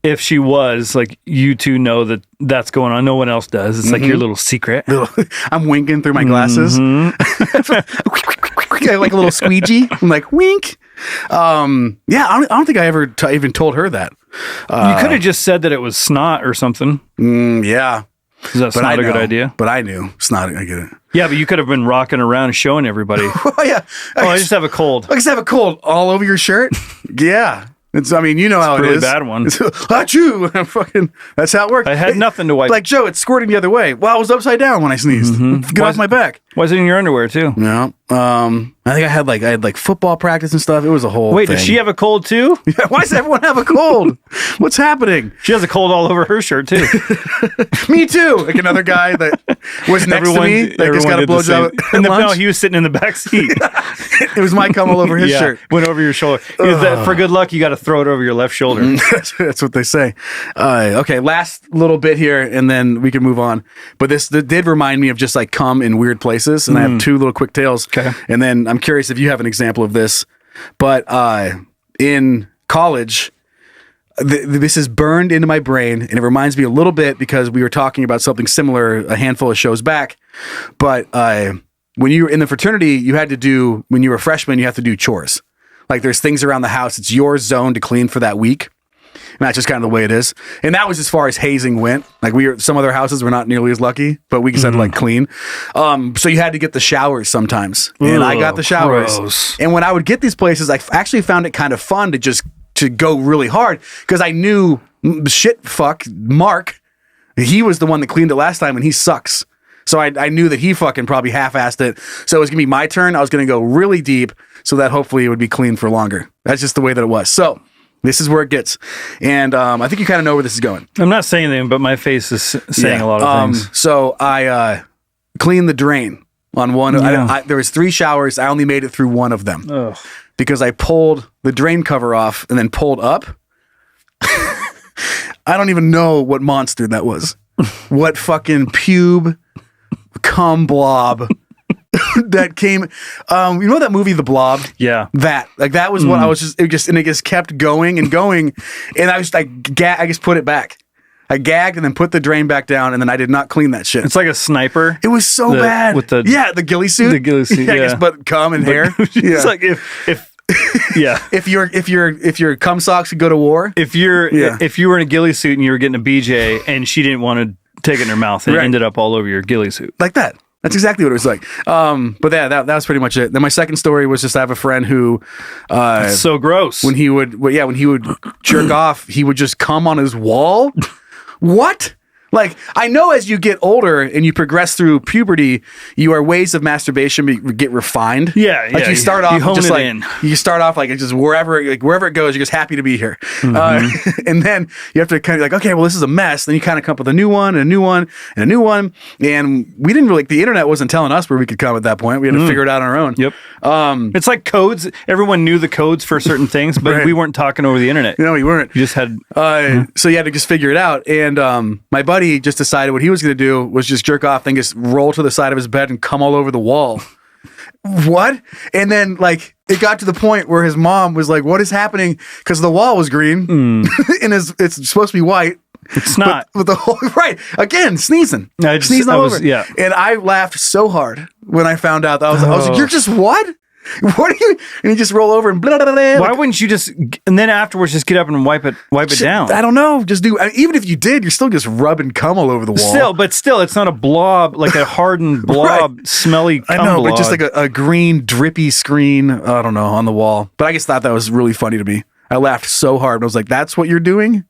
Speaker 2: if she was, like, you two know that's going on. No one else does. It's like your little secret.
Speaker 3: I'm winking through my glasses. Like a little squeegee. I'm like, wink. I don't think I ever even told her that.
Speaker 2: You could have just said that it was snot or something.
Speaker 3: Yeah.
Speaker 2: Is that not a good idea?
Speaker 3: But I knew. Snot, I get it.
Speaker 2: Yeah, but you could have been rocking around showing everybody.
Speaker 3: Oh, yeah.
Speaker 2: I just have a cold.
Speaker 3: I just have a cold all over your shirt? Yeah. You know how it is.
Speaker 2: It's a really bad one.
Speaker 3: Achoo! That's how it works.
Speaker 2: I had nothing to wipe.
Speaker 3: Like, Joe, it's squirting the other way. Well, I was upside down when I sneezed. Get off my back.
Speaker 2: Why is it in your underwear, too?
Speaker 3: No. I think I had like football practice and stuff. It was a whole
Speaker 2: Wait,
Speaker 3: thing.
Speaker 2: does she have a cold too?
Speaker 3: Yeah, why does everyone have a cold? What's happening?
Speaker 2: She has a cold all over her shirt too.
Speaker 3: Me too. Like another guy that was next to me that just got a blowjob at
Speaker 2: No,
Speaker 3: lunch.
Speaker 2: he was sitting in the back seat.
Speaker 3: It was my cum all over his shirt.
Speaker 2: Went over your shoulder. For good luck, you got to throw it over your left shoulder.
Speaker 3: That's what they say. Okay, last little bit here, and then we can move on. But this did remind me of just like cum in weird places, and I have two little quick tales.
Speaker 2: Okay.
Speaker 3: And then I'm curious if you have an example of this. But in college, this is burned into my brain, and it reminds me a little bit because we were talking about something similar a handful of shows back. But when you were in the fraternity, you had to do, when you were a freshman, you have to do chores. Like there's things around the house. It's your zone to clean for that week. And that's just kind of the way it is. And that was as far as hazing went. Like some other houses were not nearly as lucky, but we just had to like clean. So you had to get the showers sometimes. And I got the showers.
Speaker 2: Gross.
Speaker 3: And when I would get these places, I actually found it kind of fun to go really hard because I knew Mark, he was the one that cleaned it last time and he sucks. So I knew that he fucking probably half-assed it. So it was going to be my turn. I was going to go really deep so that hopefully it would be clean for longer. That's just the way that it was. So this is where it gets. And I think you kind of know where this is going.
Speaker 2: I'm not saying anything, but my face is saying a lot of things.
Speaker 3: So I cleaned the drain on one.
Speaker 2: Yeah.
Speaker 3: There was 3 showers. I only made it through one of them.
Speaker 2: Ugh.
Speaker 3: Because I pulled the drain cover off and then pulled up. I don't even know what monster that was. What fucking pube cum blob that came. You know that movie The Blob?
Speaker 2: Yeah.
Speaker 3: That was what I was it just kept going and going, and I was like, I just put it back. I gagged and then put the drain back down, and then I did not clean that shit.
Speaker 2: It's like a sniper.
Speaker 3: It was so bad.
Speaker 2: With the
Speaker 3: ghillie suit.
Speaker 2: The ghillie suit.
Speaker 3: I guess, but cum and hair.
Speaker 2: It's like if yeah.
Speaker 3: If your cum socks could go to war.
Speaker 2: If you were in a ghillie suit and you were getting a BJ and she didn't want to take it in her mouth, and it ended up all over your ghillie suit.
Speaker 3: Like that. That's exactly what it was like. But yeah, that was pretty much it. Then my second story was just I have a friend who
Speaker 2: That's so gross.
Speaker 3: when he would jerk off, he would just come on his wall. What? Like, I know as you get older and you progress through puberty, your ways of masturbation get refined.
Speaker 2: Yeah,
Speaker 3: like
Speaker 2: yeah,
Speaker 3: you start off
Speaker 2: you hone
Speaker 3: just
Speaker 2: it
Speaker 3: like
Speaker 2: in.
Speaker 3: you start off like it's just wherever it goes, you're just happy to be here. And then you have to kind of like, okay, well, this is a mess. Then you kind of come up with a new one, and a new one, and a new one. And we didn't really, the internet wasn't telling us where we could come at that point. We had to figure it out on our own.
Speaker 2: Yep. It's like codes. Everyone knew the codes for certain things, but we weren't talking over the internet.
Speaker 3: No, we weren't.
Speaker 2: You just had.
Speaker 3: So you had to just figure it out. And my buddy just decided what he was going to do was just jerk off, then just roll to the side of his bed and come all over the wall. What? And then like it got to the point where his mom was like, "What is happening?" Because the wall was green and it's supposed to be white.
Speaker 2: It's not.
Speaker 3: But the whole right again sneezing, sneezing all over.
Speaker 2: Yeah.
Speaker 3: And I laughed so hard when I found out that I was like, "You're just what? What are you?" And he just roll over and blah, blah, blah.
Speaker 2: Why wouldn't you just and then afterwards just get up and wipe it down?
Speaker 3: I don't know. Just do. Even if you did, you're still just rubbing cum all over the wall.
Speaker 2: Still, it's not a blob like a hardened blob, smelly cum
Speaker 3: I know,
Speaker 2: blob.
Speaker 3: but just like a green drippy screen. I don't know, on the wall. But I just thought that was really funny to me. I laughed so hard. I was like, "That's what you're doing?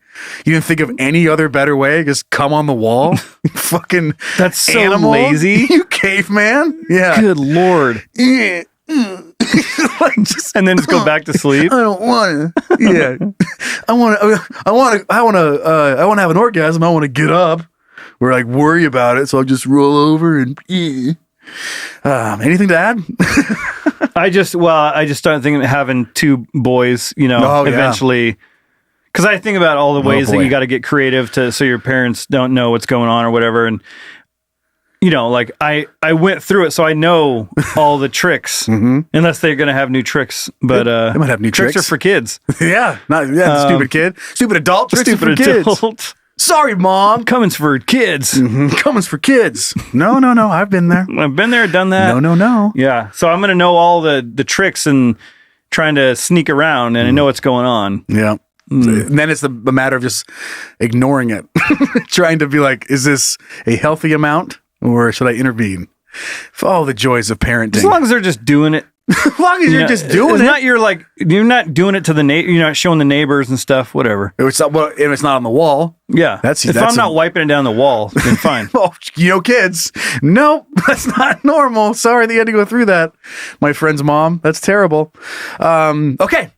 Speaker 3: You didn't think of any other better way? Just come on the wall? Fucking
Speaker 2: that's so
Speaker 3: animal?
Speaker 2: lazy,
Speaker 3: you caveman." Yeah.
Speaker 2: Good Lord.
Speaker 3: Like
Speaker 2: and then just go back to sleep.
Speaker 3: I don't want to. Yeah, I want to have an orgasm. I want to get up. Or like worry about it, so I'll just roll over and. Anything to add?
Speaker 2: I just started thinking of having 2 boys. Eventually. Because I think about all the ways that you got to get creative so your parents don't know what's going on or whatever, and. Like I went through it, so I know all the tricks, unless they're going to have new tricks. But
Speaker 3: they might have new tricks.
Speaker 2: Tricks are for kids.
Speaker 3: Yeah, stupid kid, stupid adult, tricks are for kids. Sorry, Mom.
Speaker 2: Cummins for kids.
Speaker 3: Cummins for kids. No. I've been there.
Speaker 2: I've been there, done that.
Speaker 3: No.
Speaker 2: Yeah, so I'm going to know all the tricks and trying to sneak around, and I know what's going on.
Speaker 3: Yeah. And then it's a matter of just ignoring it, trying to be like, is this a healthy amount? Or should I intervene? For all the joys of parenting.
Speaker 2: As long as they're just doing it
Speaker 3: As long as you're just doing
Speaker 2: it's
Speaker 3: it.
Speaker 2: not you're not doing it to the you're not showing the neighbors and stuff, whatever.
Speaker 3: It's not on the wall.
Speaker 2: Yeah. If I'm not wiping it down the wall, then fine.
Speaker 3: Oh, kids. Nope, that's not normal. Sorry that you had to go through that. My friend's mom. That's terrible. Okay.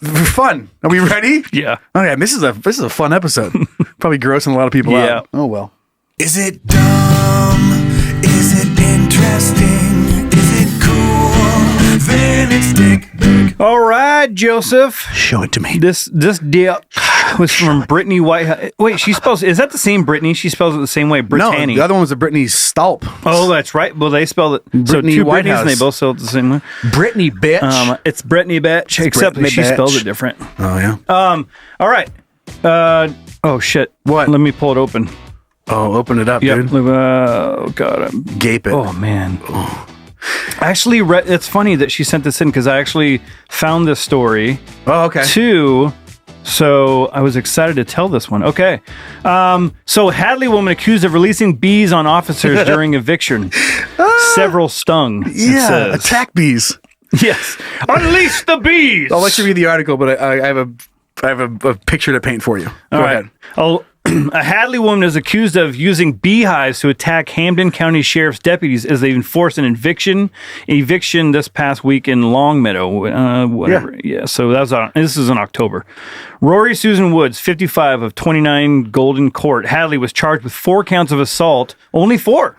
Speaker 3: Fun. Are we ready?
Speaker 2: Yeah.
Speaker 3: Okay, this is a fun episode. Probably grossing a lot of people out. Oh well.
Speaker 7: Is it dumb? Is it interesting? Is it cool? Then it's dick big.
Speaker 2: All right, Joseph.
Speaker 3: Show it to me.
Speaker 2: This deal was from Brittany White. Wait, is that the same Brittany? She spells it the same way, Brittany.
Speaker 3: No, the other one was a Brittany Stolp.
Speaker 2: Oh, that's right. Well, they spelled it.
Speaker 3: Brittany
Speaker 2: so two
Speaker 3: Whitehouse.
Speaker 2: Britneys, and they both spelled it the same way.
Speaker 3: Brittany, bitch.
Speaker 2: It's Brittany, bitch, except
Speaker 3: Brittany,
Speaker 2: she
Speaker 3: bitch.
Speaker 2: spells it different.
Speaker 3: Oh, yeah.
Speaker 2: All right. Oh, shit.
Speaker 3: What?
Speaker 2: Let me pull it open.
Speaker 3: Oh, open it up,
Speaker 2: Yep.
Speaker 3: dude.
Speaker 2: Oh, God.
Speaker 3: Gape it.
Speaker 2: Oh, man. I actually read. It's funny that she sent this in because I actually found this story.
Speaker 3: Oh, okay.
Speaker 2: Too. So I was excited to tell this one. Okay. So Hadley woman accused of releasing bees on officers during eviction. Several stung. it
Speaker 3: Yeah,
Speaker 2: says.
Speaker 3: attack bees.
Speaker 2: Yes. Unleash the bees.
Speaker 3: I'll let you read the article, but I have a picture to paint for you. Go ahead.
Speaker 2: Oh, a Hadley woman is accused of using beehives to attack Hampden County Sheriff's deputies as they enforced an eviction this past week in Longmeadow. Whatever. Yeah. So this is in October. Rory Susan Woods, 55 of 29 Golden Court. Hadley was charged with 4 counts of assault. Only 4.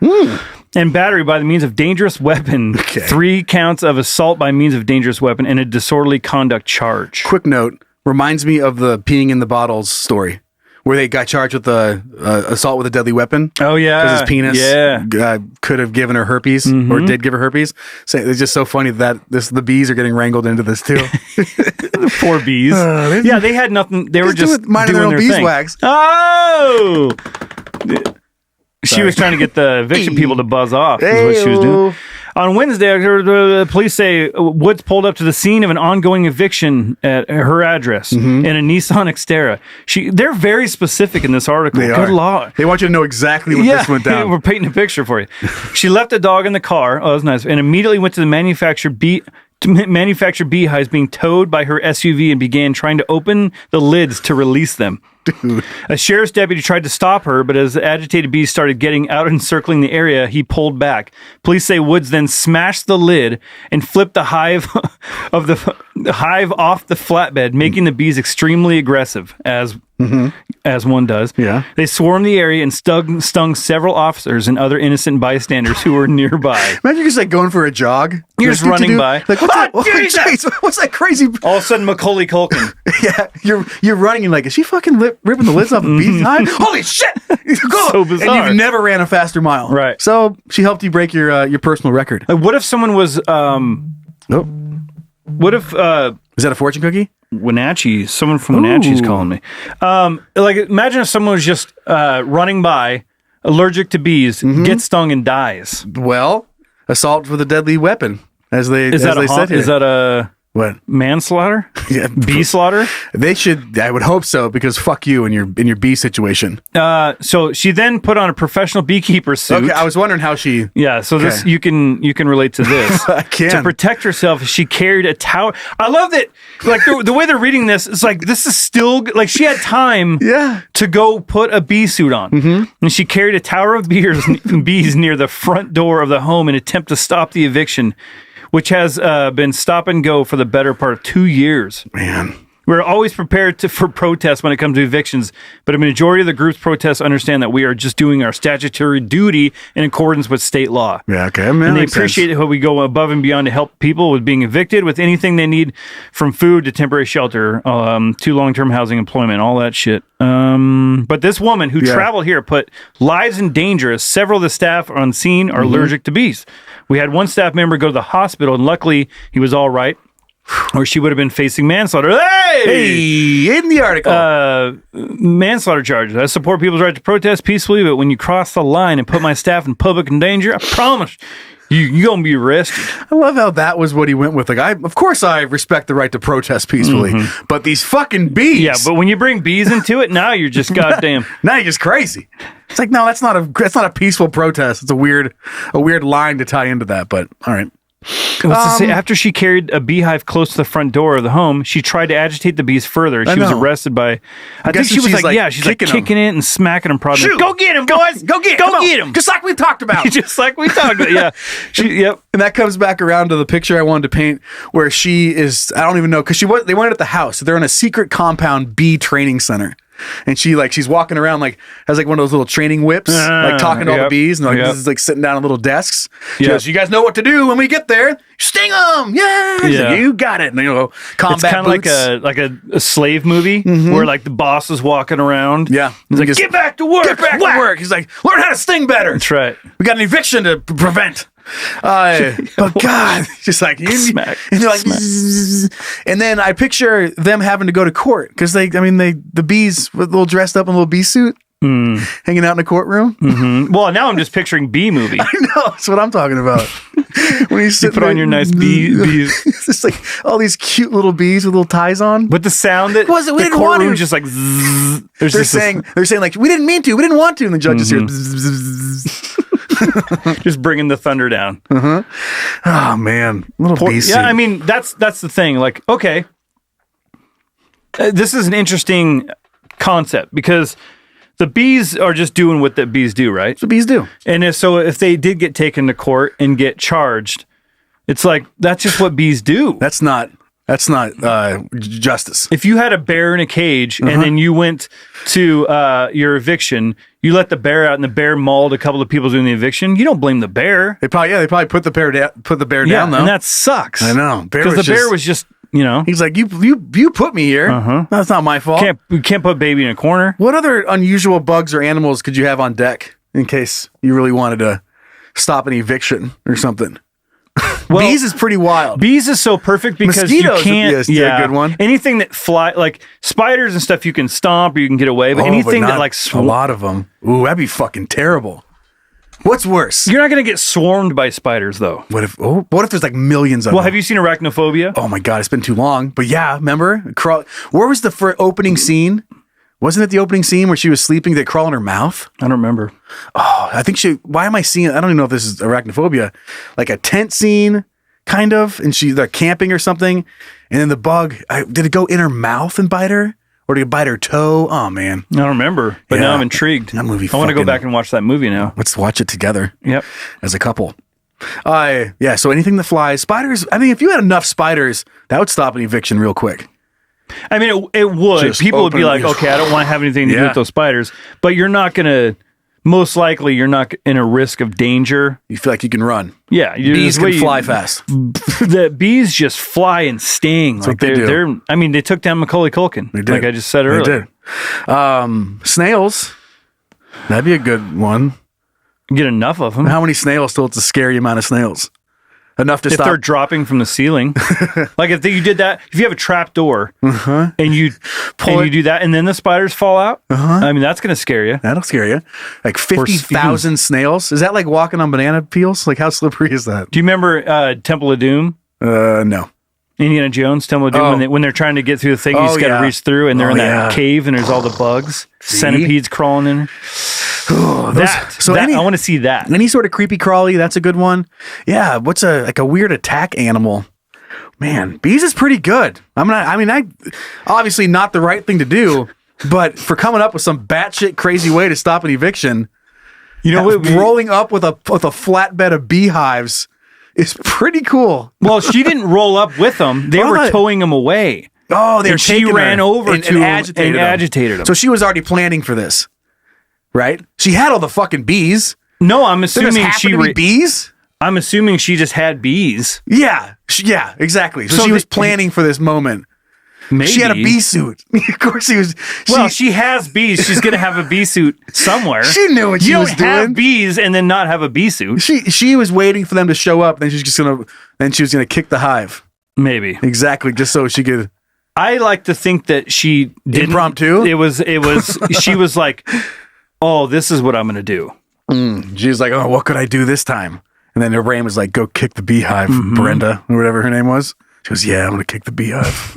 Speaker 2: And battery by the means of dangerous weapon.
Speaker 3: Okay.
Speaker 2: 3 counts of assault by means of dangerous weapon and a disorderly conduct charge.
Speaker 3: Quick note, reminds me of the peeing in the bottles story, where they got charged with the assault with a deadly weapon.
Speaker 2: Oh, yeah.
Speaker 3: Because his penis could have given her herpes, or did give her herpes. So it's just so funny that the bees are getting wrangled into this too.
Speaker 2: The poor bees. Yeah, they had nothing. They were just
Speaker 3: minding
Speaker 2: doing
Speaker 3: their own
Speaker 2: thing.
Speaker 3: beeswax.
Speaker 2: Oh! She was trying to get the eviction people to buzz off, is what she was doing. On Wednesday, the police say Woods pulled up to the scene of an ongoing eviction at her address in a Nissan Xterra. They're very specific in this article. Good Lord.
Speaker 3: They want you to know exactly what this went down.
Speaker 2: We're painting a picture for you. She left a dog in the car. Oh, that's nice. And immediately went to the manufactured beehives being towed by her SUV and began trying to open the lids to release them. Dude. A sheriff's deputy tried to stop her, but as the agitated bees started getting out and circling the area, he pulled back. Police say Woods then smashed the lid and flipped the hive off the flatbed, making the bees extremely aggressive, as one does. Yeah. They swarmed the area and stung several officers and other innocent bystanders who were nearby.
Speaker 3: Imagine just like going for a jog.
Speaker 2: You're just running by.
Speaker 3: Like, what's that crazy?
Speaker 2: All of a sudden, Macaulay Culkin.
Speaker 3: Yeah, you're running and like, is she fucking ripping the lids off a bee's hive? Holy shit! Go!
Speaker 2: So bizarre.
Speaker 3: And you've never ran a faster mile,
Speaker 2: right?
Speaker 3: So she helped you break your personal record.
Speaker 2: Like, what if someone was? What if?
Speaker 3: Is that a fortune cookie?
Speaker 2: Wenatchee. Someone from Wenatchee's calling me. Like, imagine if someone was just running by, allergic to bees, gets stung and dies.
Speaker 3: Well, assault with a deadly weapon, as they said here.
Speaker 2: Is that a
Speaker 3: what?
Speaker 2: Manslaughter?
Speaker 3: Yeah,
Speaker 2: bee slaughter?
Speaker 3: They should. I would hope so, because fuck you in your bee situation.
Speaker 2: So she then put on a professional beekeeper suit.
Speaker 3: Okay, I was wondering how she.
Speaker 2: Yeah, so this you can relate to this.
Speaker 3: I can.
Speaker 2: To protect herself, she carried a tower. I love that. Like the way they're reading this, it's like this is still like she had time. To go put a bee suit on, and she carried a tower of bees near the front door of the home in an attempt to stop the eviction, which has been stop and go for the better part of 2 years.
Speaker 3: Man.
Speaker 2: We're always prepared for protests when it comes to evictions, but a majority of the group's protests understand that we are just doing our statutory duty in accordance with state law.
Speaker 3: Yeah, okay. Man,
Speaker 2: and they appreciate how we go above and beyond to help people with being evicted with anything they need, from food to temporary shelter, to long-term housing, employment, all that shit. But this woman who traveled here put lives in danger, as several of the staff on scene are allergic to bees. We had one staff member go to the hospital, and luckily he was all right, or she would have been facing manslaughter.
Speaker 3: Hey, in the article.
Speaker 2: Manslaughter charges. I support people's right to protest peacefully, but when you cross the line and put my staff in public danger, I promise you're going to be arrested.
Speaker 3: I love how that was what he went with. Like, of course I respect the right to protest peacefully, but these fucking bees.
Speaker 2: Yeah, but when you bring bees into it, now you're just goddamn.
Speaker 3: Now you're just crazy. It's like, no, that's not a peaceful protest. It's a weird line to tie into that, but all right.
Speaker 2: After she carried a beehive close to the front door of the home, she tried to agitate the bees further. She was arrested by. I think she was kicking it and smacking them. Probably.
Speaker 3: Shoot.
Speaker 2: Go get him, boys! Go get him!
Speaker 3: Just like we talked about.
Speaker 2: Just like we talked about. Yeah. Yep.
Speaker 3: And that comes back around to the picture I wanted to paint, where she is. I don't even know because they weren't at the house. They're in a secret compound bee training center. And she's walking around has one of those little training whips, talking to all the bees, and this is sitting down at little desks. She goes, "You guys know what to do when we get there. Sting them, yeah. Like, you got it." And combat.
Speaker 2: It's kind of like a slave movie where the boss is walking around.
Speaker 3: Yeah,
Speaker 2: he's like, "Get back to work!
Speaker 3: Get back to work!" He's like, "Learn how to sting better."
Speaker 2: That's right.
Speaker 3: We got an eviction to prevent. But God, just and they're like, and then I picture them having to go to court because the bees with a little dressed up in a little bee suit, hanging out in a courtroom.
Speaker 2: Mm-hmm. Well, now I'm just picturing bee movie.
Speaker 3: I know, that's what I'm talking about. When you
Speaker 2: put on your nice bees,
Speaker 3: it's just all these cute little bees with little ties on.
Speaker 2: But the sound that
Speaker 3: we didn't want to.
Speaker 2: Just zzz.
Speaker 3: They're saying we didn't mean to, we didn't want to, and the judge is here.
Speaker 2: Just bringing the thunder down.
Speaker 3: Oh man, little bee suit.
Speaker 2: Yeah, that's the thing. Okay, this is an interesting concept because the bees are just doing what the bees do, right?
Speaker 3: That's what bees do.
Speaker 2: And so if they did get taken to court and get charged, it's that's just what bees do.
Speaker 3: That's not justice.
Speaker 2: If you had a bear in a cage and then you went to your eviction, you let the bear out and the bear mauled a couple of people doing the eviction, you don't blame the bear.
Speaker 3: They probably put the bear down though.
Speaker 2: And that sucks.
Speaker 3: I know.
Speaker 2: Because the bear was just,
Speaker 3: he's like, you put me here. That's not my fault.
Speaker 2: You can't put baby in a corner.
Speaker 3: What other unusual bugs or animals could you have on deck in case you really wanted to stop an eviction or something? Well, bees is pretty wild.
Speaker 2: Bees is so perfect because
Speaker 3: mosquitoes
Speaker 2: you can't.
Speaker 3: A good one.
Speaker 2: Anything that fly, spiders and stuff, you can stomp or you can get away. But anything that
Speaker 3: a lot of them. Ooh, that'd be fucking terrible. What's worse?
Speaker 2: You're not going to get swarmed by spiders, though.
Speaker 3: What if there's millions of them?
Speaker 2: Well, have you seen Arachnophobia?
Speaker 3: Oh my God, it's been too long. But yeah, remember? Where was the opening scene? Wasn't it the opening scene where she was sleeping? They crawl in her mouth?
Speaker 2: I don't remember.
Speaker 3: Oh, I think why am I seeing, I don't even know if this is Arachnophobia, like a tent scene, kind of, and they're camping or something, and then the bug, did it go in her mouth and bite her? Or did it bite her toe? Oh, man.
Speaker 2: I don't remember, but now I'm intrigued.
Speaker 3: That movie
Speaker 2: I want to go back and watch that movie now.
Speaker 3: Let's watch it together.
Speaker 2: Yep.
Speaker 3: As a couple. So anything that flies, spiders, if you had enough spiders, that would stop an eviction real quick.
Speaker 2: It would.
Speaker 3: Just
Speaker 2: people would be like, okay, I don't want to have anything to do with those spiders. But you're not going to, most likely, you're not in a risk of danger.
Speaker 3: You feel like you can run.
Speaker 2: Yeah.
Speaker 3: Bees can fly fast.
Speaker 2: The bees just fly and sting.
Speaker 3: That's what they do.
Speaker 2: They took down Macaulay Culkin.
Speaker 3: They did.
Speaker 2: Like I just said earlier.
Speaker 3: They did. Snails. That'd be a good one.
Speaker 2: Get enough of them.
Speaker 3: How many snails till it's a scary amount of snails? Enough to stop.
Speaker 2: If they're dropping from the ceiling. If you did that, if you have a trap door and you do that and then the spiders fall out, that's going to scare you.
Speaker 3: That'll scare you. 50,000 snails? Is that like walking on banana peels? How slippery is that?
Speaker 2: Do you remember Temple of Doom?
Speaker 3: No.
Speaker 2: Indiana Jones, Temple of Doom, when they're trying to get through the thing, you just got to reach through and they're in that cave and there's all the bugs. Centipedes crawling in. I want to see that.
Speaker 3: Any sort of creepy crawly, that's a good one. Yeah, what's a weird attack animal? Man, bees is pretty good. Obviously not the right thing to do, but for coming up with some batshit crazy way to stop an eviction, rolling up with a flatbed of beehives is pretty cool.
Speaker 2: Well, she didn't roll up with them; they were towing them away.
Speaker 3: Oh,
Speaker 2: she ran over to him and agitated him.
Speaker 3: So she was already planning for this. Right? She had all the fucking bees.
Speaker 2: No, I'm assuming
Speaker 3: bees.
Speaker 2: I'm assuming she just had bees.
Speaker 3: Yeah, exactly. So she was planning for this moment.
Speaker 2: Maybe
Speaker 3: she had a bee suit. Of course, she was.
Speaker 2: She has bees. She's gonna have a bee suit somewhere.
Speaker 3: She knew what she was doing. You don't have
Speaker 2: bees and then not have a bee suit.
Speaker 3: She was waiting for them to show up. Then she was gonna kick the hive.
Speaker 2: Maybe
Speaker 3: exactly, just so she could.
Speaker 2: I like to think that she didn't.
Speaker 3: Impromptu.
Speaker 2: It was. She was like, oh, this is what I'm going to do.
Speaker 3: She was like, oh, what could I do this time? And then her brain was like, go kick the beehive, Brenda, or whatever her name was. She goes, yeah, I'm going to kick the beehive.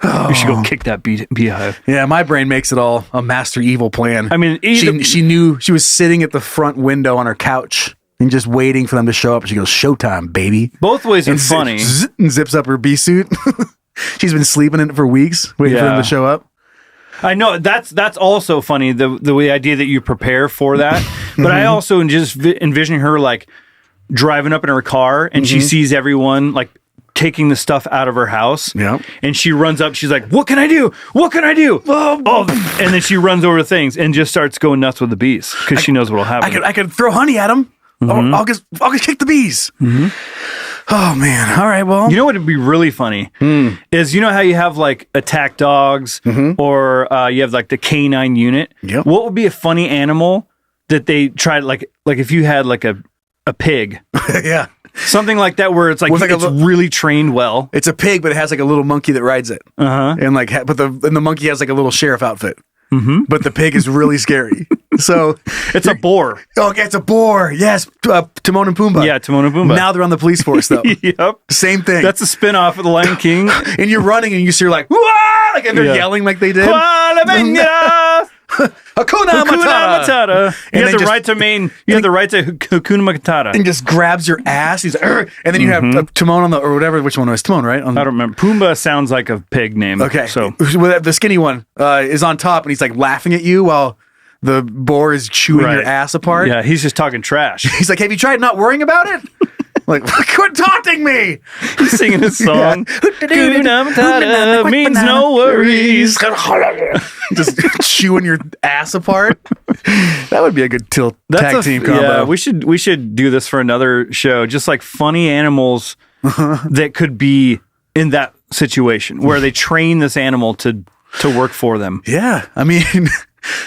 Speaker 2: You should go kick that beehive.
Speaker 3: Yeah, my brain makes it all a master evil plan.
Speaker 2: I mean,
Speaker 3: she knew she was sitting at the front window on her couch and just waiting for them to show up. She goes, "Showtime, baby."
Speaker 2: Both ways are funny.
Speaker 3: And zips up her bee suit. She's been sleeping in it for weeks, waiting for them to show up.
Speaker 2: I know that's also funny. The idea that you prepare for that, but I also just envisioning her like driving up in her car and she sees everyone like taking the stuff out of her house.
Speaker 3: Yeah.
Speaker 2: And she runs up. She's like, "What can I do? What can I do?" Oh, and then she runs over to things and just starts going nuts with the bees because she knows what'll happen.
Speaker 3: I could throw honey at them. I'll just kick the bees. Oh man! All right. Well,
Speaker 2: you know what would be really funny is how you have like attack dogs or you have like the canine unit.
Speaker 3: Yep.
Speaker 2: What would be a funny animal that they tried like if you had like a pig?
Speaker 3: Yeah.
Speaker 2: Something like that where it's like it's really trained well.
Speaker 3: It's a pig, but it has like a little monkey that rides it. And like, but the monkey has like a little sheriff outfit. But the pig is really scary. So
Speaker 2: it's a boar.
Speaker 3: Okay, it's a boar. Yes, Timon and Pumbaa.
Speaker 2: Yeah, Timon and Pumbaa.
Speaker 3: Now they're on the police force though.
Speaker 2: Yep,
Speaker 3: same thing.
Speaker 2: That's a spin-off of the Lion King.
Speaker 3: And you're running, and you see like, "Wah!" Like and they're yelling like they did. Hakuna Matata.
Speaker 2: You have the right to Hakuna Matata.
Speaker 3: And just grabs your ass. He's like, and then you have Timon on or whatever. Which one was Timon? Right?
Speaker 2: I don't remember. Pumbaa sounds like a pig name.
Speaker 3: Okay,
Speaker 2: so
Speaker 3: the skinny one is on top, and he's like laughing at you while the boar is chewing your ass apart.
Speaker 2: Yeah, he's just talking trash.
Speaker 3: He's like, "Have you tried not worrying about it?" Like, quit taunting me.
Speaker 2: He's singing his song. Hakuna Matata means no worries.
Speaker 3: Just chewing your ass apart. That would be a good tag team combo.
Speaker 2: Yeah, we should do this for another show. Just like funny animals that could be in that situation where they train this animal to work for them.
Speaker 3: Yeah, I mean,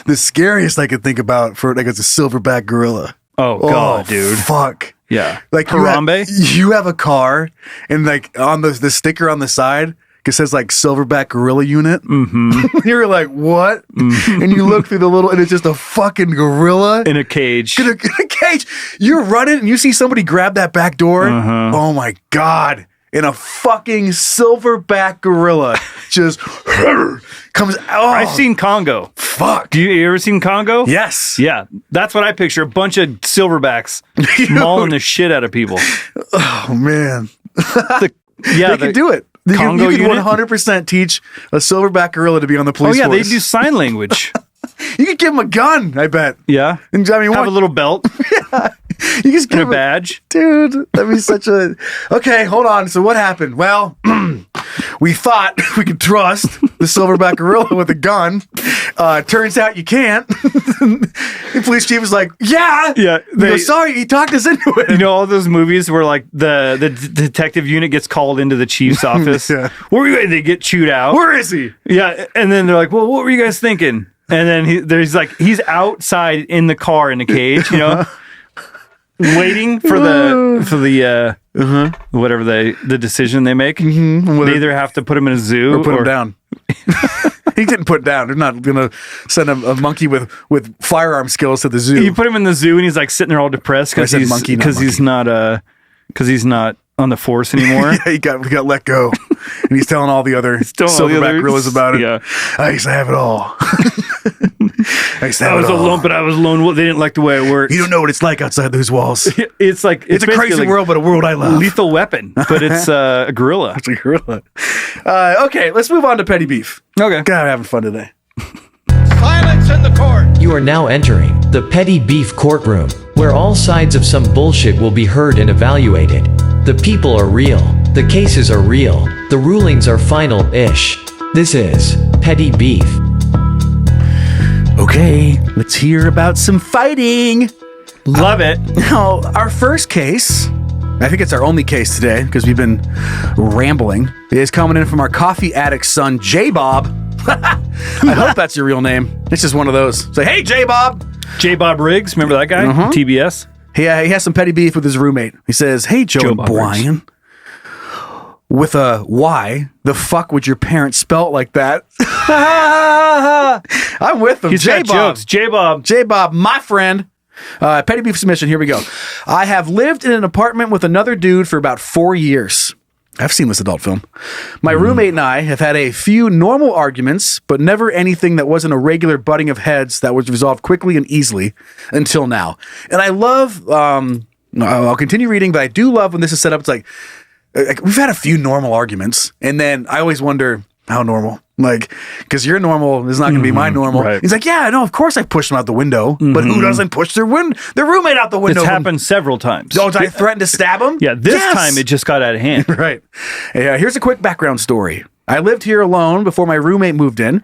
Speaker 3: the scariest I could think about for like is a silverback gorilla.
Speaker 2: Oh God, dude!
Speaker 3: Fuck.
Speaker 2: Yeah,
Speaker 3: like
Speaker 2: Harambe.
Speaker 3: You have a car, and like on the sticker on the side, it says like Silverback Gorilla Unit. You're like, what? And you look through the little, and it's just a fucking gorilla
Speaker 2: in a cage.
Speaker 3: In a cage. You're running, and you see somebody grab that back door. Oh my God. And a fucking silverback gorilla just comes out.
Speaker 2: I've seen Congo.
Speaker 3: Fuck.
Speaker 2: You ever seen Congo?
Speaker 3: Yes.
Speaker 2: Yeah. That's what I picture. A bunch of silverbacks mauling the shit out of people.
Speaker 3: Oh, man.
Speaker 2: They
Speaker 3: can do it. You can 100% teach a silverback gorilla to be on the police force.
Speaker 2: They do sign language.
Speaker 3: You could give him a gun, I bet.
Speaker 2: Yeah.
Speaker 3: And, I mean,
Speaker 2: have a little belt.
Speaker 3: Yeah. You just give
Speaker 2: a badge.
Speaker 3: Dude, that'd be such a... Okay, hold on. So what happened? Well, we thought we could trust the silverback gorilla with a gun. Turns out you can't. The police chief was like, yeah. Sorry, he talked us into it.
Speaker 2: You know all those movies where like the detective unit gets called into the chief's office?
Speaker 3: Yeah.
Speaker 2: Where were you? And they get chewed out.
Speaker 3: Where is he?
Speaker 2: Yeah. And then they're like, well, what were you guys thinking? And then he's outside in the car in a cage, waiting for the whatever the decision they make. They either have to put him in a zoo
Speaker 3: or put him down. He didn't put down. They're not gonna send a monkey with firearm skills to the zoo.
Speaker 2: You put him in the zoo and he's like sitting there all depressed because he's not on the force anymore.
Speaker 3: Yeah, he got let go, and he's telling all the other silverback gorillas about it.
Speaker 2: Yeah,
Speaker 3: I used to have it all.
Speaker 2: I was alone, but I was alone. They didn't like the way it worked.
Speaker 3: You don't know what it's like outside those walls.
Speaker 2: It's like
Speaker 3: it's a crazy world, but a world I love.
Speaker 2: Lethal Weapon, but it's a gorilla.
Speaker 3: It's a gorilla. Okay, let's move on to petty beef.
Speaker 2: Okay,
Speaker 3: God, I'm having fun today.
Speaker 8: Silence in the court. You are now entering the petty beef courtroom, where all sides of some bullshit will be heard and evaluated. The people are real. The cases are real. The rulings are final-ish. This is petty beef.
Speaker 3: Okay, let's hear about some fighting.
Speaker 2: Love it.
Speaker 3: Now, our first case, I think it's our only case today because we've been rambling, is coming in from our coffee addict son, J-Bob. I hope that's your real name. It's just one of those. Say, hey, J-Bob.
Speaker 2: J-Bob Riggs, remember that guy? TBS.
Speaker 3: He has some petty beef with his roommate. He says, hey, Joe O'Brien. With a Y, the fuck would your parents spell it like that? I'm with him.
Speaker 2: He's got jokes.
Speaker 3: J-Bob, my friend. Petty beef submission. Here we go. I have lived in an apartment with another dude for about 4 years. I've seen this adult film. My roommate and I have had a few normal arguments, but never anything that wasn't a regular butting of heads that was resolved quickly and easily until now. And I love I'll continue reading, but I do love when this is set up. It's like we've had a few normal arguments, and then I always wonder how normal. Like, because your normal is not going to be my normal.
Speaker 2: Right.
Speaker 3: He's like, yeah, no, of course I pushed them out the window, but who doesn't push their roommate out the window?
Speaker 2: It's happened several times.
Speaker 3: Oh, did I threaten to stab him?
Speaker 2: Yeah, this time it just got out of hand.
Speaker 3: Right. Yeah, here's a quick background story. I lived here alone before my roommate moved in,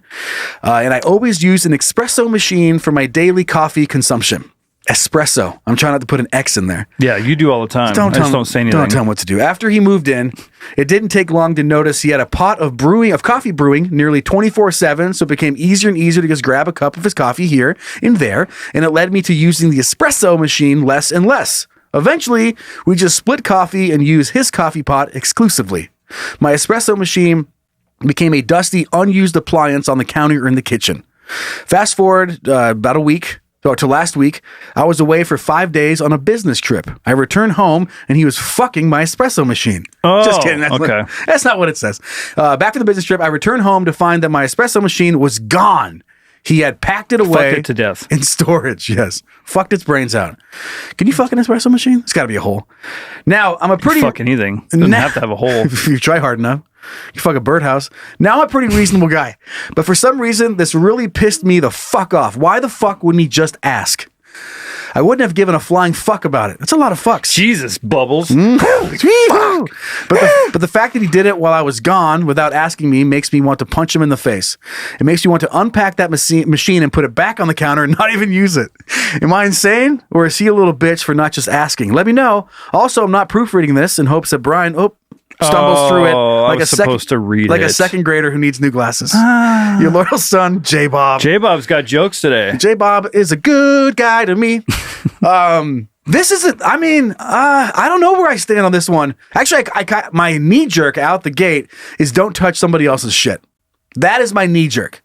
Speaker 3: and I always used an espresso machine for my daily coffee consumption. Espresso. I'm trying not to put an X in there.
Speaker 2: Yeah, you do all the time. I just don't say anything.
Speaker 3: Don't tell him what to do. After he moved in, it didn't take long to notice he had a pot of coffee brewing nearly 24/7, so it became easier and easier to just grab a cup of his coffee here and there, and it led me to using the espresso machine less and less. Eventually, we just split coffee and use his coffee pot exclusively. My espresso machine became a dusty, unused appliance on the counter in the kitchen. Fast forward about a week. So to last week, I was away for 5 days on a business trip. I returned home and he was fucking my espresso machine.
Speaker 2: Oh,
Speaker 3: just kidding. That's not what it says. Back to the business trip, I returned home to find that my espresso machine was gone. He had packed it away.
Speaker 2: Fucked it to death.
Speaker 3: In storage, yes. Fucked its brains out. Can you fuck an espresso machine? It's got to be a hole. Now, I'm a pretty...
Speaker 2: Fuck anything. Doesn't have to have a hole.
Speaker 3: If you try hard enough. You fuck a birdhouse. Now I'm a pretty reasonable guy. But for some reason, this really pissed me the fuck off. Why the fuck wouldn't he just ask? I wouldn't have given a flying fuck about it. That's a lot of fucks.
Speaker 2: Jesus, Bubbles.
Speaker 3: Fuck. But the fact that he did it while I was gone without asking me makes me want to punch him in the face. It makes me want to unpack that machine and put it back on the counter and not even use it. Am I insane? Or is he a little bitch for not just asking? Let me know. Also, I'm not proofreading this in hopes that Brian stumbles through it like a second grader who needs new glasses. Your loyal son, J-Bob.
Speaker 2: J-Bob's got jokes today.
Speaker 3: J-Bob is a good guy to me. This isn't, I don't know where I stand on this one. Actually, my knee jerk out the gate is don't touch somebody else's shit. That is my knee jerk.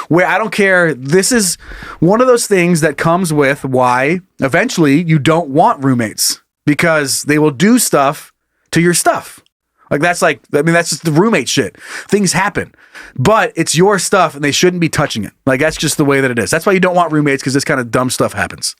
Speaker 3: Where I don't care. This is one of those things that comes with why eventually you don't want roommates, because they will do stuff to your stuff. That's just the roommate shit. Things happen, but it's your stuff and they shouldn't be touching it. That's just the way that it is. That's why you don't want roommates, because this kind of dumb stuff happens.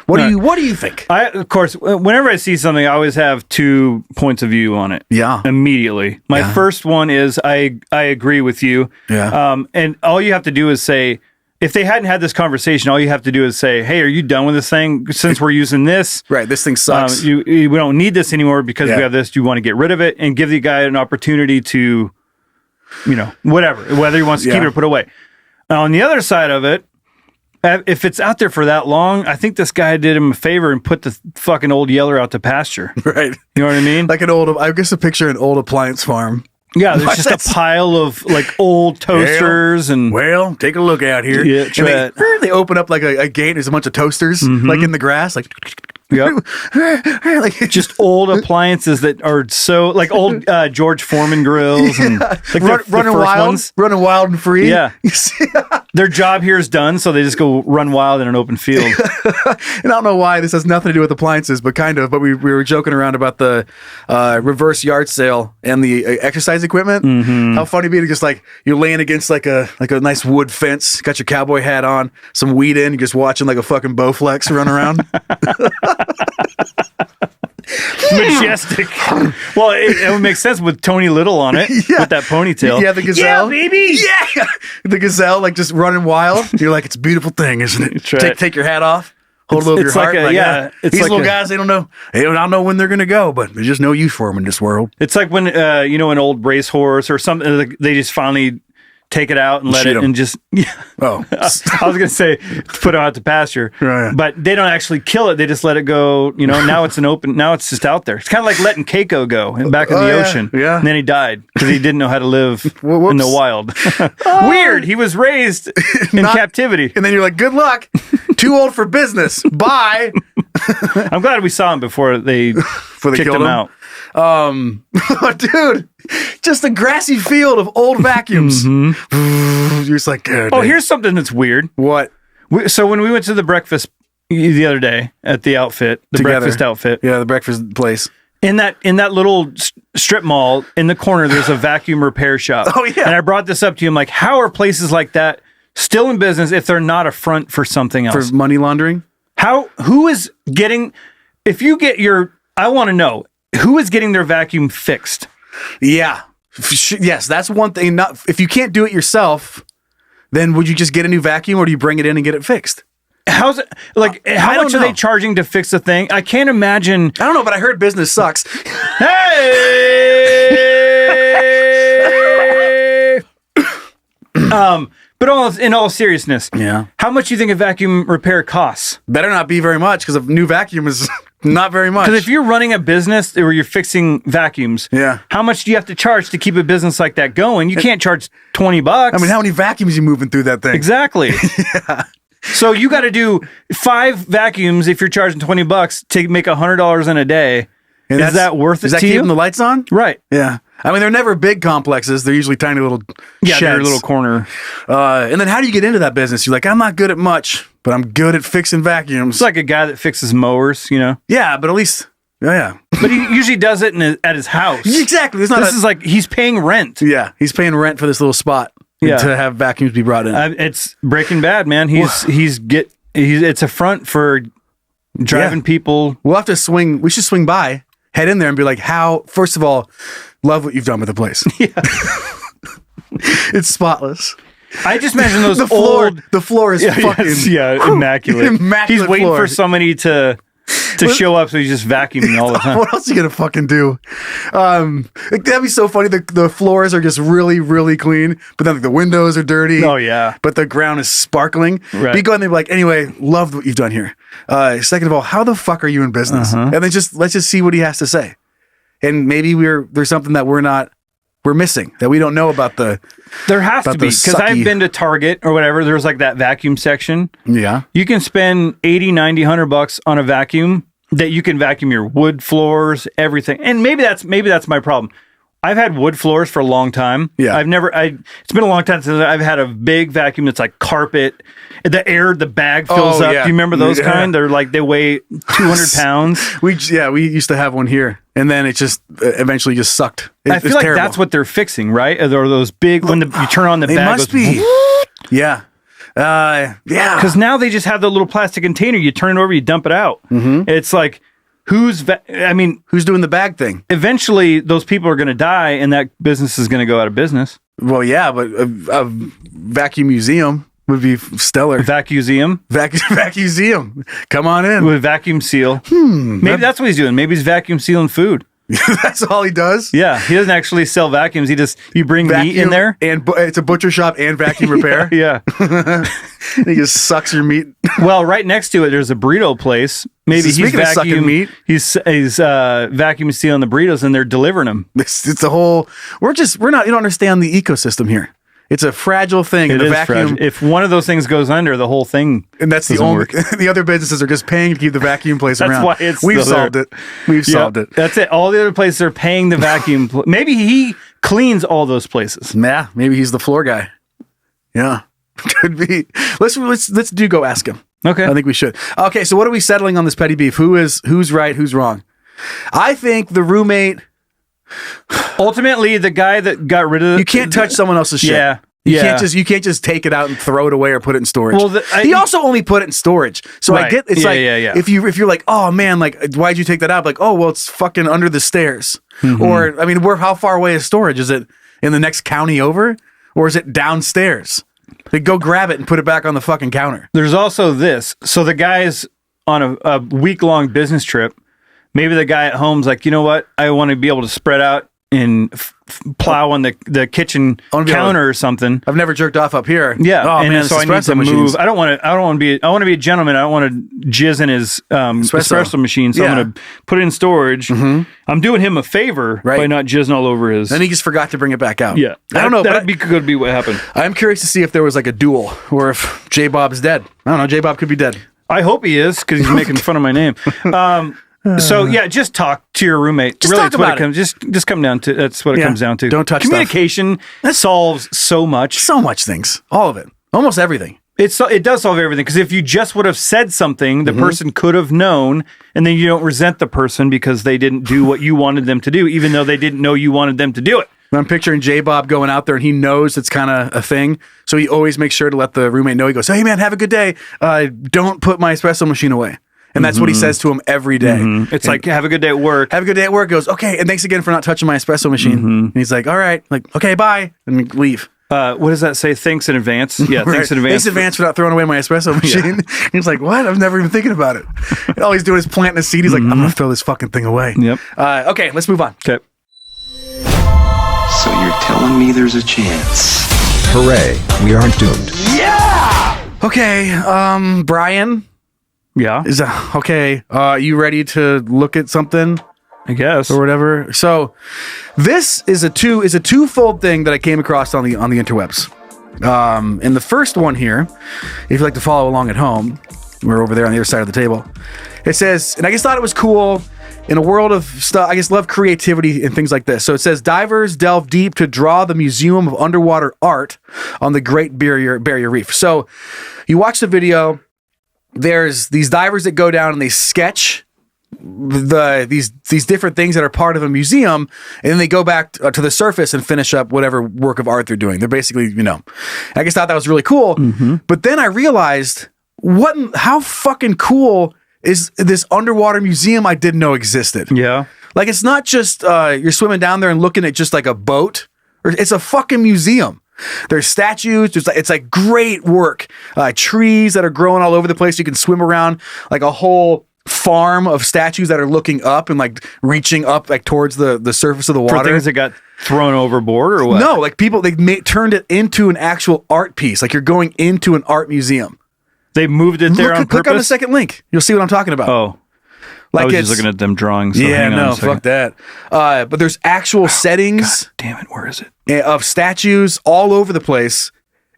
Speaker 3: What do you think?
Speaker 2: Of course, whenever I see something, I always have 2 points of view on it.
Speaker 3: Yeah.
Speaker 2: Immediately. My first one is I agree with you.
Speaker 3: Yeah.
Speaker 2: And all you have to do is say, if they hadn't had this conversation, all you have to do is say, hey, are you done with this thing? Since we're using this.
Speaker 3: Right, this thing sucks.
Speaker 2: We don't need this anymore because we have this. Do you want to get rid of it? And give the guy an opportunity to, whatever, whether he wants to keep it or put it away. On the other side of it, if it's out there for that long, I think this guy did him a favor and put the fucking old yeller out to pasture.
Speaker 3: Right.
Speaker 2: You know what I mean?
Speaker 3: I guess a picture of an old appliance farm.
Speaker 2: Yeah, there's just a pile of old toasters and...
Speaker 3: Well, take a look out here.
Speaker 2: Yeah, try it.
Speaker 3: They open up a gate, there's a bunch of toasters, in the grass,
Speaker 2: Yep. Just old appliances that are so old George Foreman grills and
Speaker 3: running wild and free.
Speaker 2: Yeah. Their job here is done, so they just go run wild in an open field.
Speaker 3: And I don't know why this has nothing to do with appliances, but kind of. But we were joking around about the reverse yard sale and the exercise equipment. Mm-hmm. How funny it'd be to just you're laying against a nice wood fence, got your cowboy hat on, some weed in, you're just watching a fucking Bowflex run around.
Speaker 2: Majestic. Well, it would make sense with Tony Little on it, with that ponytail.
Speaker 3: Yeah, the gazelle.
Speaker 2: Yeah, baby.
Speaker 3: Yeah, the gazelle just running wild. You're it's a beautiful thing, isn't it? Take your hat off. Hold it over your heart. These little guys, they don't know. I don't know when they're going to go, but there's just no use for them in this world.
Speaker 2: It's like when an old racehorse or something. They just finally take it out and let it and just
Speaker 3: oh
Speaker 2: I was gonna say put it out to pasture,
Speaker 3: right.
Speaker 2: But they don't actually kill it, they just let it go. Now it's now it's just out there. It's kind of like letting Keiko go back in the ocean, and then he died because he didn't know how to live in the wild. Weird. He was raised in captivity,
Speaker 3: and then you're good luck, too old for business, bye.
Speaker 2: I'm glad we saw him before they kicked him out.
Speaker 3: Dude, just a grassy field of old vacuums. Mm-hmm. You're just
Speaker 2: here's something that's weird.
Speaker 3: What?
Speaker 2: So when we went to the breakfast the other day at the breakfast outfit.
Speaker 3: Yeah, the breakfast place.
Speaker 2: In that little strip mall in the corner, there's a vacuum repair shop.
Speaker 3: Oh, yeah.
Speaker 2: And I brought this up to him, how are places like that still in business if they're not a front for something else?
Speaker 3: For money laundering?
Speaker 2: Who is getting... if you get I want to know who is getting their vacuum fixed.
Speaker 3: Yeah. Yes, that's one thing. Not if you can't do it yourself, then would you just get a new vacuum or do you bring it in and get it fixed?
Speaker 2: How's it like? How much are they charging to fix the thing? I can't imagine.
Speaker 3: I don't know, but I heard business sucks.
Speaker 2: Hey. But in all seriousness, how much do you think a vacuum repair costs?
Speaker 3: Better not be very much because a new vacuum is not very much.
Speaker 2: Because if you're running a business where you're fixing vacuums, how much do you have to charge to keep a business like that going? You can't charge $20.
Speaker 3: I mean, how many vacuums are you moving through that thing?
Speaker 2: Exactly. So you got to do 5 vacuums if you're charging $20 to make $100 in a day.
Speaker 3: And
Speaker 2: is that worth it
Speaker 3: is that
Speaker 2: to you?
Speaker 3: keeping the lights on?
Speaker 2: Right.
Speaker 3: Yeah. I mean, they're never big complexes. They're usually tiny little sheds.
Speaker 2: They're a little corner.
Speaker 3: And then how do you get into that business? You're like, I'm not good at much, but I'm good at fixing vacuums.
Speaker 2: It's like a guy that fixes mowers, you know?
Speaker 3: Yeah, but at least, yeah.
Speaker 2: But he usually does it at his house.
Speaker 3: Exactly.
Speaker 2: This is like he's paying rent.
Speaker 3: Yeah, he's paying rent for this little spot to have vacuums be brought in.
Speaker 2: It's Breaking Bad, man. It's a front for driving people.
Speaker 3: We'll have to swing. We should swing by, head in there, and be like, first of all, love what you've done with the place. Yeah. It's spotless.
Speaker 2: I just imagine those
Speaker 3: the floor is fucking
Speaker 2: immaculate. He's waiting
Speaker 3: floor.
Speaker 2: for somebody to show up, so he's just vacuuming all the time.
Speaker 3: What else are you gonna fucking do? That'd be so funny. The floors are just really, really clean, but then the windows are dirty.
Speaker 2: Oh yeah,
Speaker 3: but the ground is sparkling.
Speaker 2: Right.
Speaker 3: You go in there, be like, anyway, loved what you've done here. Second of all, how the fuck are you in business? And then let's just see what he has to say, and maybe there's something that we're missing that we don't know about the.
Speaker 2: There has to be, because I've been to Target or whatever. There's like that vacuum section.
Speaker 3: Yeah.
Speaker 2: You can spend $80, $90, $100 on a vacuum that you can vacuum your wood floors, everything. And maybe that's my problem. I've had wood floors for a long time.
Speaker 3: Yeah.
Speaker 2: It's been a long time since I've had a big vacuum that's like carpet. The bag fills up.
Speaker 3: Yeah.
Speaker 2: Do you remember those kind? They're like, they weigh 200 pounds.
Speaker 3: We used to have one here, and then it just eventually just sucked.
Speaker 2: I feel like that's what they're fixing, right? Or those big, when you turn on the bag.
Speaker 3: It must be. Yeah. Yeah.
Speaker 2: Because now they just have the little plastic container. You turn it over, you dump it out. It's like, who's doing
Speaker 3: the bag thing?
Speaker 2: Eventually, those people are going to die, and that business is going to go out of business.
Speaker 3: Well, yeah, but a vacuum museum would be stellar.
Speaker 2: Vacuum?
Speaker 3: Vacuum. Come on in.
Speaker 2: With vacuum seal. Maybe that's what he's doing. Maybe he's vacuum sealing food.
Speaker 3: That's all he does?
Speaker 2: Yeah, he doesn't actually sell vacuums. You bring vacuum meat in there.
Speaker 3: And it's a butcher shop and vacuum repair.
Speaker 2: Yeah.
Speaker 3: He just sucks your meat.
Speaker 2: Well, right next to it, there's a burrito place. Maybe he's vacuum meat. He's vacuum sealing the burritos, and they're delivering them.
Speaker 3: It's a whole. You don't understand the ecosystem here. It's a fragile thing.
Speaker 2: It
Speaker 3: the
Speaker 2: is
Speaker 3: vacuum.
Speaker 2: Fragile. If one of those things goes under, the whole thing.
Speaker 3: And that's the only. The other businesses are just paying to keep the vacuum place around.
Speaker 2: That's why
Speaker 3: We've solved it. We've solved it.
Speaker 2: That's it. All the other places are paying the vacuum. Maybe he cleans all those places.
Speaker 3: Yeah. Maybe he's the floor guy. Yeah. Could be. Let's go ask him.
Speaker 2: Okay.
Speaker 3: I think we should. Okay. So what are we settling on this petty beef? Who's right? Who's wrong? I think the roommate.
Speaker 2: Ultimately, the guy that got rid of
Speaker 3: you can't touch someone else's shit.
Speaker 2: Yeah.
Speaker 3: You can't just take it out and throw it away or put it in storage.
Speaker 2: Well,
Speaker 3: he also only put it in storage. So
Speaker 2: right.
Speaker 3: I get it's if you're like, oh man, like why'd you take that out? Like, oh well, it's fucking under the stairs. Or I mean, how far away is storage? Is it in the next county over, or is it downstairs? Like, go grab it and put it back on the fucking counter.
Speaker 2: There's also this. So the guy's on a week-long business trip. Maybe the guy at home's like, you know what? I want to be able to spread out and plow on the kitchen counter or something.
Speaker 3: I've never jerked off up here.
Speaker 2: Yeah,
Speaker 3: and
Speaker 2: man, so I need to move. I don't want to be. I want to be a gentleman. I don't want to jizz in his espresso machine. So I'm going to put it in storage. I'm doing him a favor by not jizzing all over his.
Speaker 3: Then he just forgot to bring it back out.
Speaker 2: Yeah,
Speaker 3: I don't know.
Speaker 2: That could be what happened.
Speaker 3: I'm curious to see if there was like a duel or if J Bob's dead. I don't know. J Bob could be dead.
Speaker 2: I hope he is because he's making fun of my name. So yeah, just talk to your roommate.
Speaker 3: Just
Speaker 2: really,
Speaker 3: talk about it.
Speaker 2: Just come down to that's what it comes down to.
Speaker 3: Don't touch
Speaker 2: communication. That solves so much
Speaker 3: things. All of it, almost everything.
Speaker 2: It does solve everything because if you just would have said something, the person could have known, and then you don't resent the person because they didn't do what you wanted them to do, even though they didn't know you wanted them to do it.
Speaker 3: I'm picturing J Bob going out there and he knows it's kind of a thing. So he always makes sure to let the roommate know. He goes, hey man, have a good day. Don't put my espresso machine away. And that's what he says to him every day.
Speaker 2: It's like, have a good day at work.
Speaker 3: Have a good day at work. Goes, okay, and thanks again for not touching my espresso machine. And he's like, all right, like, okay, bye, and we leave.
Speaker 2: What does that say? Thanks in advance. Yeah,
Speaker 3: Right.
Speaker 2: thanks in advance.
Speaker 3: Thanks in advance for not throwing away my espresso machine. He's like, what? I'm never even thinking about it. And all he's doing is planting a seed. He's like, I'm gonna throw this fucking thing away.
Speaker 2: Yep.
Speaker 3: Okay, let's move on.
Speaker 2: Okay.
Speaker 9: So you're telling me there's a chance?
Speaker 10: Hooray, we aren't doomed.
Speaker 3: Okay, Brian.
Speaker 2: Yeah.
Speaker 3: Okay, you ready to look at something?
Speaker 2: I guess.
Speaker 3: Or whatever. So this is a twofold thing that I came across on the interwebs. And the first one here, if you'd like to follow along at home, we're over there on the other side of the table. It says, and I just thought it was cool in a world of stuff. I just love creativity and things like this. So it says, divers delve deep to draw the Museum of Underwater Art on the Great Barrier Reef. So you watch the video. There's these divers that go down and they sketch these different things that are part of a museum, and then they go back to the surface and finish up whatever work of art they're doing. They're basically, I just thought that was really cool. But then I realized how fucking cool is this underwater museum I didn't know existed.
Speaker 2: Yeah.
Speaker 3: Like, it's not just you're swimming down there and looking at just like a boat, or it's a fucking museum. There's statues. It's like great work. Trees that are growing all over the place. You can swim around like a whole farm of statues that are looking up and like reaching up like towards the surface of the water.
Speaker 2: For things that got thrown overboard or what?
Speaker 3: No, like people, turned it into an actual art piece. Like you're going into an art museum.
Speaker 2: They moved it there on purpose?
Speaker 3: Click on the second link. You'll see what I'm talking about.
Speaker 2: Oh. Like I was just looking at them drawings. So
Speaker 3: yeah, no, fuck that. But there's actual settings.
Speaker 2: God damn it, where is it?
Speaker 3: Of statues all over the place.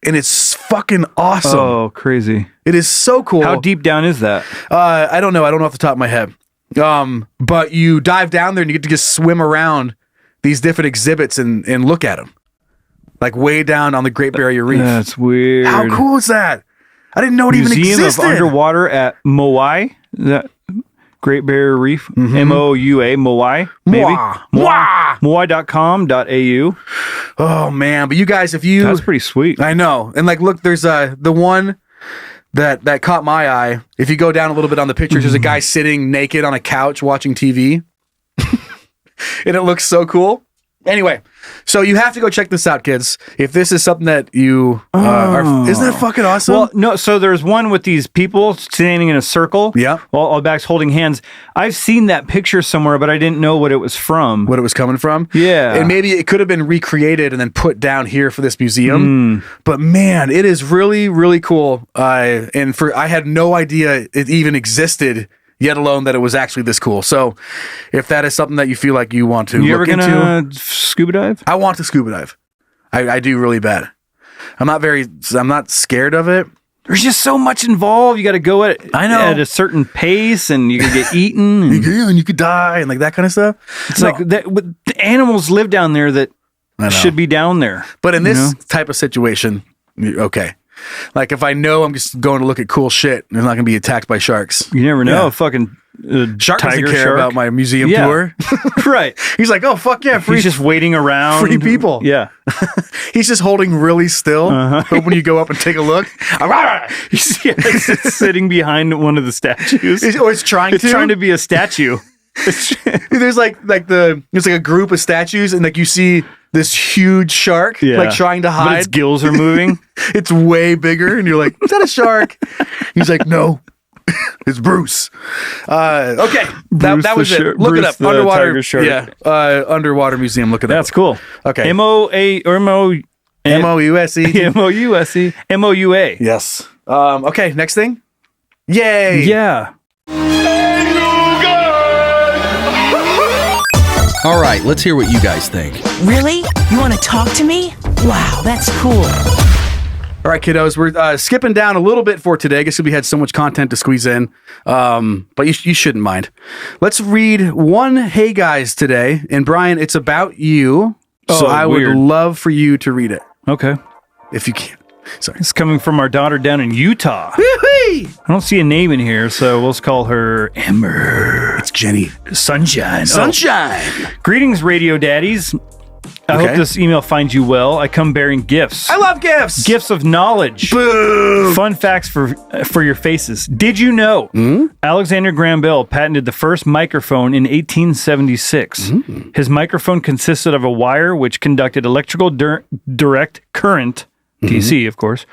Speaker 3: And it's fucking awesome.
Speaker 2: Oh, crazy.
Speaker 3: It is so cool.
Speaker 2: How deep down is that?
Speaker 3: I don't know. I don't know off the top of my head. But you dive down there and you get to just swim around these different exhibits and look at them. Like way down on the Great Barrier Reef.
Speaker 2: That's weird.
Speaker 3: How cool is that? I didn't know it even existed.
Speaker 2: Museum of Underwater at Moai. Is that Great Barrier Reef? MOUA, Moai, maybe? Moai.com.au.
Speaker 3: Oh, man. But you guys,
Speaker 2: That's pretty sweet.
Speaker 3: I know. And like, look, there's the one that caught my eye. If you go down a little bit on the pictures, there's a guy sitting naked on a couch watching TV. And it looks so cool. Anyway, so you have to go check this out, kids. If this is something that you isn't that fucking awesome?
Speaker 2: Well, no. So there's one with these people standing in a circle.
Speaker 3: Yeah.
Speaker 2: All backs holding hands. I've seen that picture somewhere, but I didn't know what it was from.
Speaker 3: What it was coming from?
Speaker 2: Yeah.
Speaker 3: And maybe it could have been recreated and then put down here for this museum. But man, it is really, really cool. I had no idea it even existed, yet alone that it was actually this cool. So if that is something that you feel like you want to look into. You ever gonna
Speaker 2: scuba dive?
Speaker 3: I want to scuba dive. I do really bad. I'm not scared of it.
Speaker 2: There's just so much involved. You got to go at a certain pace and you can get eaten.
Speaker 3: And you could die and like that kind of stuff.
Speaker 2: It's like the animals live down there that should be down there.
Speaker 3: But in this type of situation, okay. Like if I know I'm just going to look at cool shit, I'm not going to be attacked by sharks.
Speaker 2: You never know. Fucking
Speaker 3: shark
Speaker 2: tiger
Speaker 3: doesn't care about my museum tour.
Speaker 2: Right.
Speaker 3: He's like, oh fuck yeah, free.
Speaker 2: He's just waiting around.
Speaker 3: Free people.
Speaker 2: Yeah.
Speaker 3: He's just holding really still. But when you go up and take a look,
Speaker 2: it's sitting behind one of the statues.
Speaker 3: It's trying
Speaker 2: to be a statue.
Speaker 3: There's like a group of statues, and like you see this huge shark like trying to hide.
Speaker 2: But its gills are moving.
Speaker 3: It's way bigger, and you're like, is that a shark? He's like, no, it's Bruce. Okay,
Speaker 2: Bruce
Speaker 3: that was it. Look it up. Underwater shark. Yeah, underwater museum. Look at that.
Speaker 2: That's cool.
Speaker 3: Okay.
Speaker 2: MOUSE.
Speaker 3: Yes. Okay. Next thing. Yay.
Speaker 2: Yeah.
Speaker 10: All right, let's hear what you guys think.
Speaker 11: Really? You want to talk to me? Wow, that's cool.
Speaker 3: All right, kiddos, we're skipping down a little bit for today. I guess we had so much content to squeeze in, but you shouldn't mind. Let's read one Hey Guys today. And Brian, it's about you, so I would love for you to read it.
Speaker 2: Okay.
Speaker 3: If you can. Sorry.
Speaker 2: It's coming from our daughter down in Utah.
Speaker 3: Woo-hoo!
Speaker 2: I don't see a name in here, so we'll just call her Ember.
Speaker 3: It's Jenny.
Speaker 2: Sunshine.
Speaker 3: Sunshine.
Speaker 2: Oh. Greetings, Radio Daddies. I hope this email finds you well. I come bearing gifts.
Speaker 3: I love gifts.
Speaker 2: Gifts of knowledge.
Speaker 3: Boo.
Speaker 2: Fun facts for your faces. Did you know Alexander Graham Bell patented the first microphone in 1876? His microphone consisted of a wire which conducted electrical direct current, DC, of course.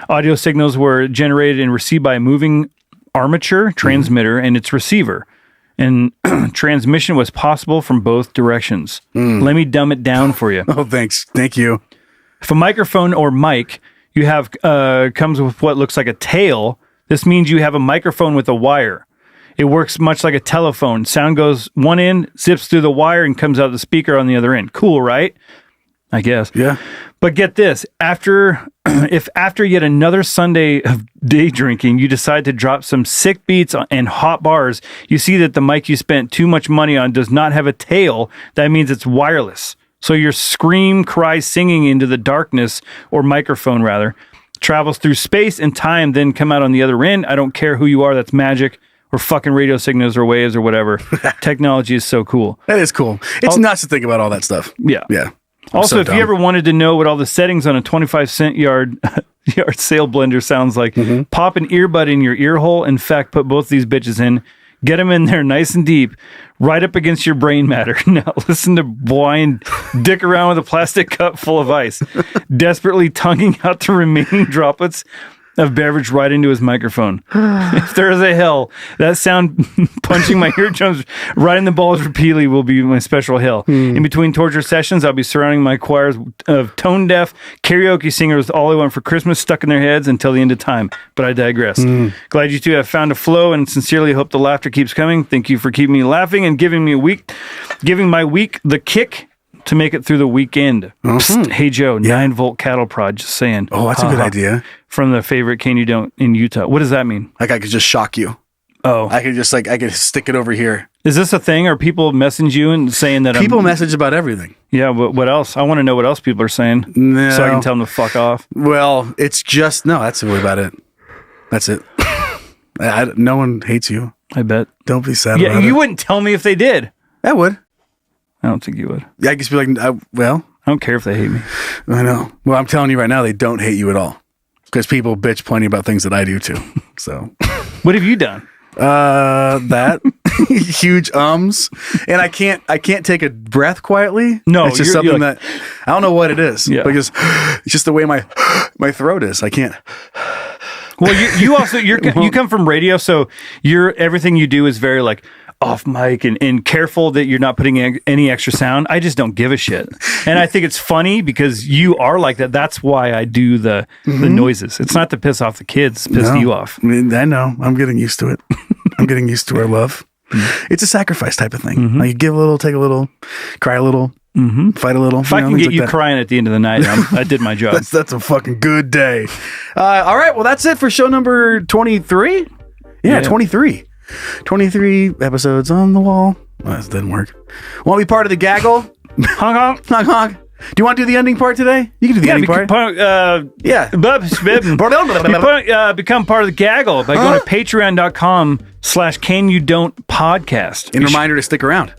Speaker 2: Audio signals were generated and received by a moving armature transmitter and its receiver. And transmission was possible from both directions. Let me dumb it down for you.
Speaker 3: Oh, thanks. Thank you.
Speaker 2: If a microphone or mic you have comes with what looks like a tail, this means you have a microphone with a wire. It works much like a telephone. Sound goes one end, zips through the wire, and comes out the speaker on the other end. Cool, right? I guess.
Speaker 3: Yeah.
Speaker 2: But get this, if after yet another Sunday of day drinking, you decide to drop some sick beats and hot bars, you see that the mic you spent too much money on does not have a tail. That means it's wireless. So your scream, cry, singing into the darkness, or microphone rather, travels through space and time, then come out on the other end. I don't care who you are. That's magic. Or fucking radio signals or waves or whatever. Technology is so cool.
Speaker 3: That is cool. It's nuts to think about all that stuff.
Speaker 2: Yeah.
Speaker 3: Yeah.
Speaker 2: Also, if you ever wanted to know what all the settings on a 25-cent yard sale blender sounds like, pop an earbud in your ear hole. In fact, put both these bitches in. Get them in there nice and deep, right up against your brain matter. Now listen to Brian dick around with a plastic cup full of ice, desperately tonguing out the remaining droplets of beverage right into his microphone. If there is a hell, that sound punching my eardrums right in the balls repeatedly will be my special hell. In between torture sessions, I'll be surrounding my choirs of tone-deaf karaoke singers with all they want for Christmas stuck in their heads until the end of time. But I digress. Glad you two have found a flow and sincerely hope the laughter keeps coming. Thank you for keeping me laughing and giving my week the kick to make it through the weekend. Psst, hey Joe, 9-volt cattle prod, just saying.
Speaker 3: Oh, that's a good idea.
Speaker 2: From the favorite Can You Don't in Utah. What does that mean?
Speaker 3: Like I could just shock you.
Speaker 2: Oh.
Speaker 3: I could stick it over here.
Speaker 2: Is this a thing? Are people messaging you and saying that
Speaker 3: people message about everything?
Speaker 2: Yeah, but what else? I want to know what else people are saying.
Speaker 3: No.
Speaker 2: So I can tell them to fuck off.
Speaker 3: Well, it's just, no, that's really about it. That's it. No one hates you.
Speaker 2: I bet.
Speaker 3: Don't be sad
Speaker 2: about
Speaker 3: it.
Speaker 2: You wouldn't tell me if they did.
Speaker 3: I would.
Speaker 2: I don't think you would.
Speaker 3: Yeah, I just be like, well.
Speaker 2: I don't care if they hate me.
Speaker 3: I know. Well, I'm telling you right now, they don't hate you at all. Because people bitch plenty about things that I do too. So.
Speaker 2: What have you done?
Speaker 3: That. Huge ums. And I can't take a breath quietly.
Speaker 2: No.
Speaker 3: It's just something that, I don't know what it is. Yeah. Because it's just the way my throat is. I can't.
Speaker 2: Well, you also, you come from radio, so everything you do is very like, off mic and careful that you're not putting any extra sound. I just don't give a shit. And I think it's funny because you are like that. That's why I do the noises. It's not to piss off the kids, piss you off.
Speaker 3: I know. I'm getting used to it. I'm getting used to our love. It's a sacrifice type of thing. Like you give a little, take a little, cry a little, fight a little.
Speaker 2: If I can get you crying at the end of the night, I did my job.
Speaker 3: That's a fucking good day. All right. Well, that's it for show number 23. Yeah. 23. 23 episodes on the wall. Well, that didn't work. Want to be part of the gaggle?
Speaker 2: Honk, honk.
Speaker 3: Honk, honk. Do you want to do the ending part today? You can do the ending part.
Speaker 2: Become part of the gaggle by going to patreon.com/canyoudon'tpodcast.
Speaker 3: And reminder to stick around.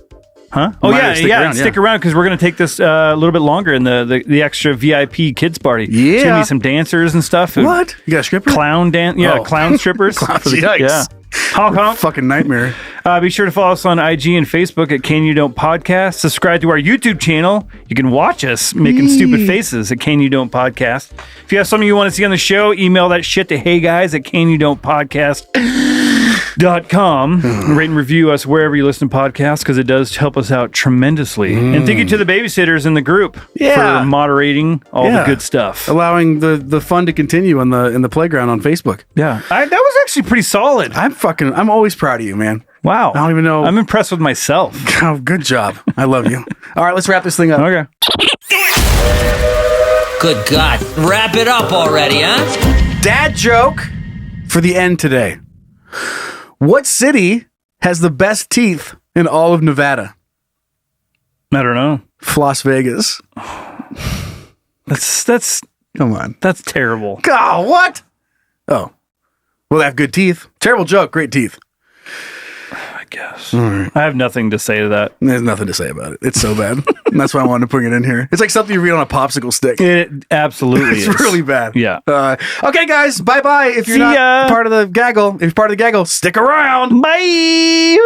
Speaker 2: Huh? Oh, yeah. Stick around because we're going to take this a little bit longer in the extra VIP kids party.
Speaker 3: Yeah.
Speaker 2: There's going to be some dancers and stuff.
Speaker 3: What? You got a stripper?
Speaker 2: Clown dance. Yeah, clown strippers.
Speaker 3: Yikes.
Speaker 2: Yeah. Honk, honk.
Speaker 3: Fucking nightmare.
Speaker 2: Be sure to follow us on IG and Facebook at Can You Don't Podcast. Subscribe to our YouTube channel. You can watch us making stupid faces at Can You Don't Podcast. If you have something you want to see on the show, email that shit to heyguys at canyoudon'tpodcast.com. Rate and review us wherever you listen to podcasts because it does help us out tremendously. And thank you to the babysitters in the group for moderating all the good stuff.
Speaker 3: Allowing the fun to continue in the playground on Facebook.
Speaker 2: Yeah. That was actually pretty solid.
Speaker 3: I'm always proud of you, man.
Speaker 2: Wow.
Speaker 3: I don't even know.
Speaker 2: I'm impressed with myself.
Speaker 3: Oh, good job. I love you. All right, let's wrap this thing up.
Speaker 2: Okay.
Speaker 4: Good God. Wrap it up already, huh?
Speaker 3: Dad joke for the end today. What city has the best teeth in all of Nevada?
Speaker 2: I don't know.
Speaker 3: Las Vegas.
Speaker 2: That's
Speaker 3: come on.
Speaker 2: That's terrible.
Speaker 3: Oh, what? Oh. Well, they have good teeth. Terrible joke, great teeth.
Speaker 2: guess. I have nothing to say to that.
Speaker 3: There's nothing to say about it. It's so bad. And that's why I wanted to bring it in here. It's like something you read on a popsicle stick.
Speaker 2: It absolutely
Speaker 3: it's
Speaker 2: is.
Speaker 3: really bad.
Speaker 2: Yeah.
Speaker 3: Okay, guys. Bye-bye. If you're
Speaker 2: See
Speaker 3: not
Speaker 2: ya.
Speaker 3: part of the gaggle, if you're part of the gaggle, stick around.
Speaker 2: Bye.